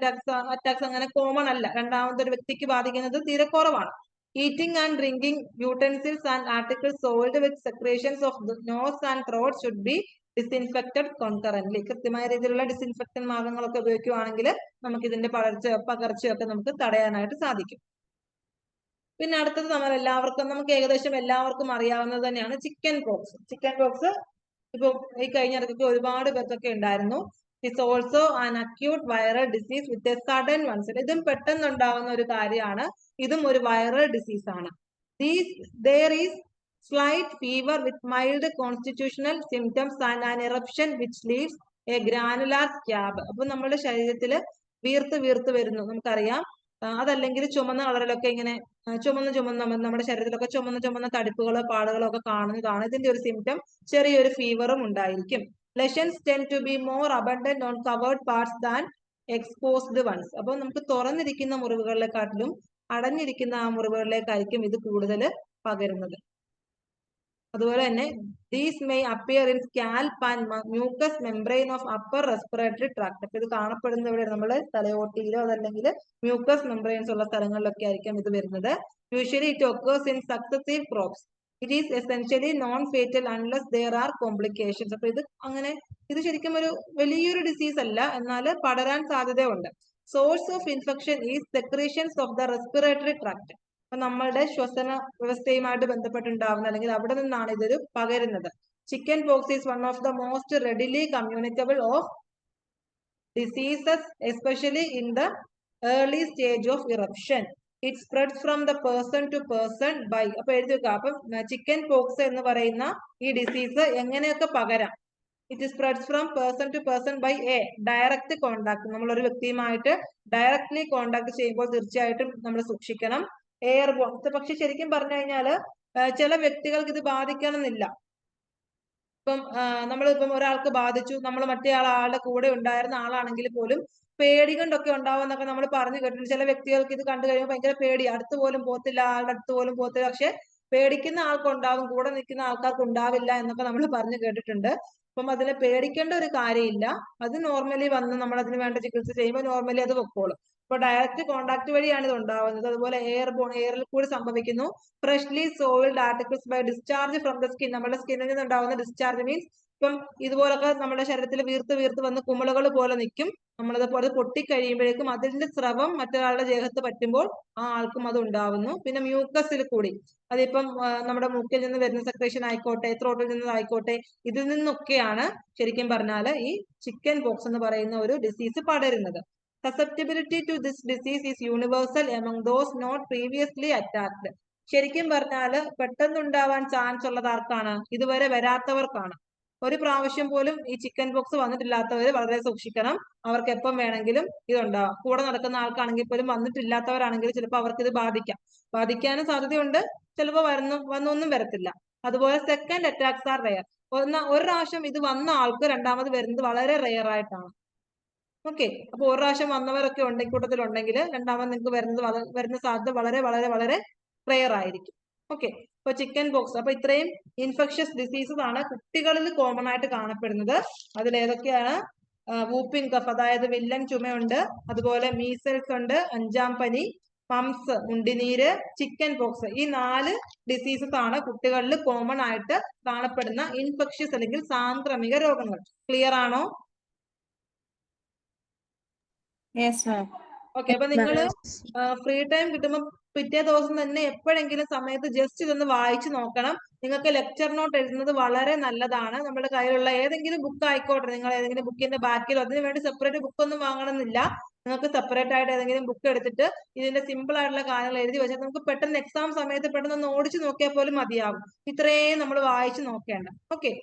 attacks അങ്ങനെ കോമൺ അല്ല. രണ്ടാമത്തെ ഒരു വ്യക്തിക്ക് ബാധിക്കുന്നത് തീരെ കുറവാണ്. Eating and drinking utensils and articles soiled with secretions of the nose and throat should be disinfected concurrently. കൃത്യമായ രീതിയിലുള്ള ഡിസിൻഫെക്ഷൻ മാർഗങ്ങളൊക്കെ ഉപയോഗിക്കുകയാണെങ്കിൽ നമുക്ക് ഇതിന്റെ പകർച്ചയൊക്കെ നമുക്ക് തടയാനായിട്ട് സാധിക്കും. പിന്നെ അടുത്തത് നമുക്ക് ഏകദേശം എല്ലാവർക്കും അറിയാവുന്നത് തന്നെയാണ് ചിക്കൻ പോക്സ്. ചിക്കൻ പോക്സ് ഇപ്പൊ ഈ കഴിഞ്ഞ ഇടയ്ക്കൊക്കെ ഒരുപാട് പേർക്കൊക്കെ ഉണ്ടായിരുന്നു. It's also an acute viral disease with a sudden onset. ഇതും പെട്ടെന്നുണ്ടാവുന്ന ഒരു കാര്യമാണ്. ഇതും ഒരു വൈറൽ ഡിസീസ് ആണ്. There is slight fever with mild constitutional symptoms and an eruption which leaves a granular scab. അപ്പൊ നമ്മുടെ ശരീരത്തിൽ വീർത്ത് വരുന്നു, നമുക്കറിയാം. അതല്ലെങ്കിൽ ചുമന്ന കളറിലൊക്കെ ഇങ്ങനെ ചുമന്ന നമ്മുടെ ശരീരത്തിലൊക്കെ ചുമന്ന തടിപ്പുകളോ പാടുകളോ ഒക്കെ കാണുന്നതാണ്. ഇതിന്റെ ഒരു സിംറ്റം ചെറിയൊരു ഫീവറും ഉണ്ടായിരിക്കും. Lesions tend to be more abundant on covered parts than exposed ones. അപ്പൊ നമുക്ക് തുറന്നിരിക്കുന്ന മുറിവുകളിലെക്കാട്ടിലും അടഞ്ഞിരിക്കുന്ന ആ മുറിവുകളിലേക്കായിരിക്കും ഇത് കൂടുതൽ പകരുന്നത്. അതുപോലെ തന്നെ these may appear in scalp and mucous membrane of upper respiratory tract. അപ്പൊ ഇത് കാണപ്പെടുന്നത് ഇവിടെ നമ്മുടെ തലയോട്ടിയിലോ അതല്ലെങ്കിൽ മ്യൂക്കസ് മെംബ്രെയിൻസ് ഉള്ള സ്ഥലങ്ങളിലൊക്കെ ആയിരിക്കും ഇത് വരുന്നത്. Usually it occurs in successive crops. It is essentially non-fatal unless there are complications. അപ്പൊ ഇത് ശരിക്കും ഒരു വലിയൊരു ഡിസീസ് അല്ല, എന്നാൽ പടരാൻ സാധ്യതയുണ്ട്. Source of infection is secretions of the respiratory tract. അപ്പൊ നമ്മളുടെ ശ്വസന വ്യവസ്ഥയുമായിട്ട് ബന്ധപ്പെട്ടുണ്ടാവുന്ന അല്ലെങ്കിൽ അവിടെ നിന്നാണ് ഇതൊരു പകരുന്നത്. Chicken pox is one of the most readily communicable of diseases, especially in the early stage of eruption. It spreads from the person to person by. അപ്പൊ എഴുതി വെക്കുക. അപ്പം ചിക്കൻ പോക്സ് എന്ന് പറയുന്ന ഈ ഡിസീസ് എങ്ങനെയൊക്കെ പകരാം? It spreads from person to person by direct contact. നമ്മൾ ഒരു വ്യക്തിയുമായിട്ട് ഡയറക്ട്ലി കോണ്ടാക്ട് ചെയ്യുമ്പോൾ തീർച്ചയായിട്ടും നമ്മൾ സൂക്ഷിക്കണം. എയർബോൺ. പക്ഷെ ശരിക്കും പറഞ്ഞു കഴിഞ്ഞാല് ചില വ്യക്തികൾക്ക് ഇത് ബാധിക്കണമെന്നില്ല. നമ്മളിപ്പം ഒരാൾക്ക് ബാധിച്ചു, നമ്മൾ മറ്റേ ആളുടെ കൂടെ ഉണ്ടായിരുന്ന ആളാണെങ്കിൽ പോലും പേടി കൊണ്ടൊക്കെ ഉണ്ടാവുമെന്നൊക്കെ നമ്മൾ പറഞ്ഞു കേട്ടിട്ടുണ്ട്. ചില വ്യക്തികൾക്ക് ഇത് കണ്ടു കഴിയുമ്പോൾ ഭയങ്കര പേടി, അടുത്ത് പോലും പോത്തില്ല, ആളുടെ അടുത്ത് പോലും പോത്തില്ല. പക്ഷെ പേടിക്കുന്ന ആൾക്കുണ്ടാവും, കൂടെ നിൽക്കുന്ന ആൾക്കാർക്ക് ഉണ്ടാവില്ല എന്നൊക്കെ നമ്മൾ പറഞ്ഞു കേട്ടിട്ടുണ്ട്. അപ്പം അതിനെ പേടിക്കേണ്ട ഒരു കാര്യമില്ല. അത് നോർമലി വന്ന് നമ്മൾ അതിന് വേണ്ട ചികിത്സ ചെയ്യുമ്പോൾ നോർമലി അത് പൊക്കോളും. അപ്പൊ ഡയറക്റ്റ് കോണ്ടാക്ട് വഴിയാണ് ഇത് ഉണ്ടാവുന്നത്. അതുപോലെ എയറിൽ കൂടി സംഭവിക്കുന്നു. Freshly soiled articles by discharge from the skin. നമ്മുടെ സ്കിന്നിൽ നിന്നുണ്ടാവുന്ന ഡിസ്ചാർജ് മീൻസ് ഇപ്പം ഇതുപോലൊക്കെ നമ്മുടെ ശരീരത്തിൽ വീർത്ത് വീർത്ത് വന്ന് കുമിളകൾ പോലെ നിൽക്കും. നമ്മളത് പൊട്ടിക്കഴിയുമ്പോഴേക്കും അതിന്റെ സ്രവം മറ്റൊരാളുടെ ദേഹത്ത് പറ്റുമ്പോൾ ആ ആൾക്കും അത് ഉണ്ടാവുന്നു. പിന്നെ മ്യൂക്കസിൽ കൂടി അതിപ്പം നമ്മുടെ മൂക്കിൽ നിന്ന് വരുന്ന സെക്രേഷൻ ആയിക്കോട്ടെ, ത്രോട്ടിൽ നിന്നതായിക്കോട്ടെ, ഇതിൽ നിന്നൊക്കെയാണ് ശരിക്കും പറഞ്ഞാൽ ഈ ചിക്കൻ പോക്സ് എന്ന് പറയുന്ന ഒരു ഡിസീസ് പടരുന്നത്. Susceptibility to this disease is universal among those not previously attacked. ശരിക്കും പറഞ്ഞാൽ പെട്ടെന്നുണ്ടാവാൻ ചാൻസ് ഉള്ളത് ആർക്കാണ്? ഇതുവരെ വരാത്തവർക്കാണ്. ഒരു പ്രാവശ്യം പോലും ഈ ചിക്കൻ പോക്സ് വന്നിട്ടില്ലാത്തവർ വളരെ സൂക്ഷിക്കണം. അവർക്ക് എപ്പം വേണമെങ്കിലും ഇതുണ്ടാവാം. കൂടെ നടക്കുന്ന ആൾക്കാണെങ്കിൽ പോലും വന്നിട്ടില്ലാത്തവരാണെങ്കിൽ ചിലപ്പോൾ അവർക്ക് ഇത് ബാധിക്കാനും സാധ്യതയുണ്ട്. ചിലപ്പോൾ വന്നൊന്നും വരത്തില്ല. അതുപോലെ സെക്കൻഡ് അറ്റാക്സ് ആർ റെയർ. ഒരു പ്രാവശ്യം ഇത് വന്ന ആൾക്ക് രണ്ടാമത് വരുന്നത് വളരെ റെയർ ആയിട്ടാണ്. ഓക്കെ, അപ്പൊ ഒരു പ്രാവശ്യം വന്നവരൊക്കെ കൂട്ടത്തിലുണ്ടെങ്കിൽ രണ്ടാമത് നിങ്ങൾക്ക് വരുന്ന സാധ്യത വളരെ വളരെ വളരെ റെയർ ആയിരിക്കും. ഓക്കെ, അപ്പൊ ചിക്കൻ പോക്സ്, അപ്പൊ ഇത്രയും ഇൻഫെക്ഷ്യസ് ഡിസീസസ് ആണ് കുട്ടികളിൽ കോമൺ ആയിട്ട് കാണപ്പെടുന്നത്. അതിൽ ഏതൊക്കെയാണ്? വൂപ്പിംഗ് കഫ്, അതായത് വില്ലൻ ചുമയുണ്ട്, അതുപോലെ മീസൽസ് ഉണ്ട്, 5-ാം പനി, മംസ് മുണ്ടിനീര്, ചിക്കൻ പോക്സ്. ഈ 4 ഡിസീസസ് ആണ് കുട്ടികളിൽ കോമൺ ആയിട്ട് കാണപ്പെടുന്ന ഇൻഫെക്ഷ്യസ് അല്ലെങ്കിൽ സാംക്രമിക രോഗങ്ങൾ. ക്ലിയർ ആണോ? Yes ma'am. ഓക്കെ, അപ്പൊ നിങ്ങള് ഫ്രീ ടൈം കിട്ടുമ്പോൾ പിറ്റേ ദിവസം തന്നെ എപ്പോഴെങ്കിലും സമയത്ത് ജസ്റ്റ് ഇതൊന്ന് വായിച്ചു നോക്കണം. നിങ്ങൾക്ക് ലെക്ചർ നോട്ട് എഴുതുന്നത് വളരെ നല്ലതാണ്. നമ്മുടെ കയ്യിലുള്ള ഏതെങ്കിലും ബുക്ക് ആയിക്കോട്ടെ, നിങ്ങൾ ഏതെങ്കിലും ബുക്കിന്റെ ബാക്കിലോ, അതിന് വേണ്ടി സെപ്പറേറ്റ് ബുക്ക് ഒന്നും വാങ്ങണമെന്നില്ല. നിങ്ങൾക്ക് സെപ്പറേറ്റ് ആയിട്ട് ഏതെങ്കിലും ബുക്ക് എടുത്തിട്ട് ഇതിന്റെ സിമ്പിൾ ആയിട്ടുള്ള കാര്യങ്ങൾ എഴുതി വെച്ചാൽ നമുക്ക് പെട്ടെന്ന് എക്സാം സമയത്ത് പെട്ടെന്ന് ഒന്ന് ഓടിച്ചു നോക്കിയാൽ പോലും മതിയാവും. ഇത്രയും നമ്മൾ വായിച്ചു നോക്കേണ്ട. ഓക്കെ,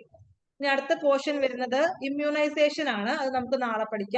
ഇനി അടുത്ത പോർഷൻ വരുന്നത് ഇമ്മ്യൂണൈസേഷൻ ആണ്. അത് നമുക്ക് നാളെ പഠിക്കാം.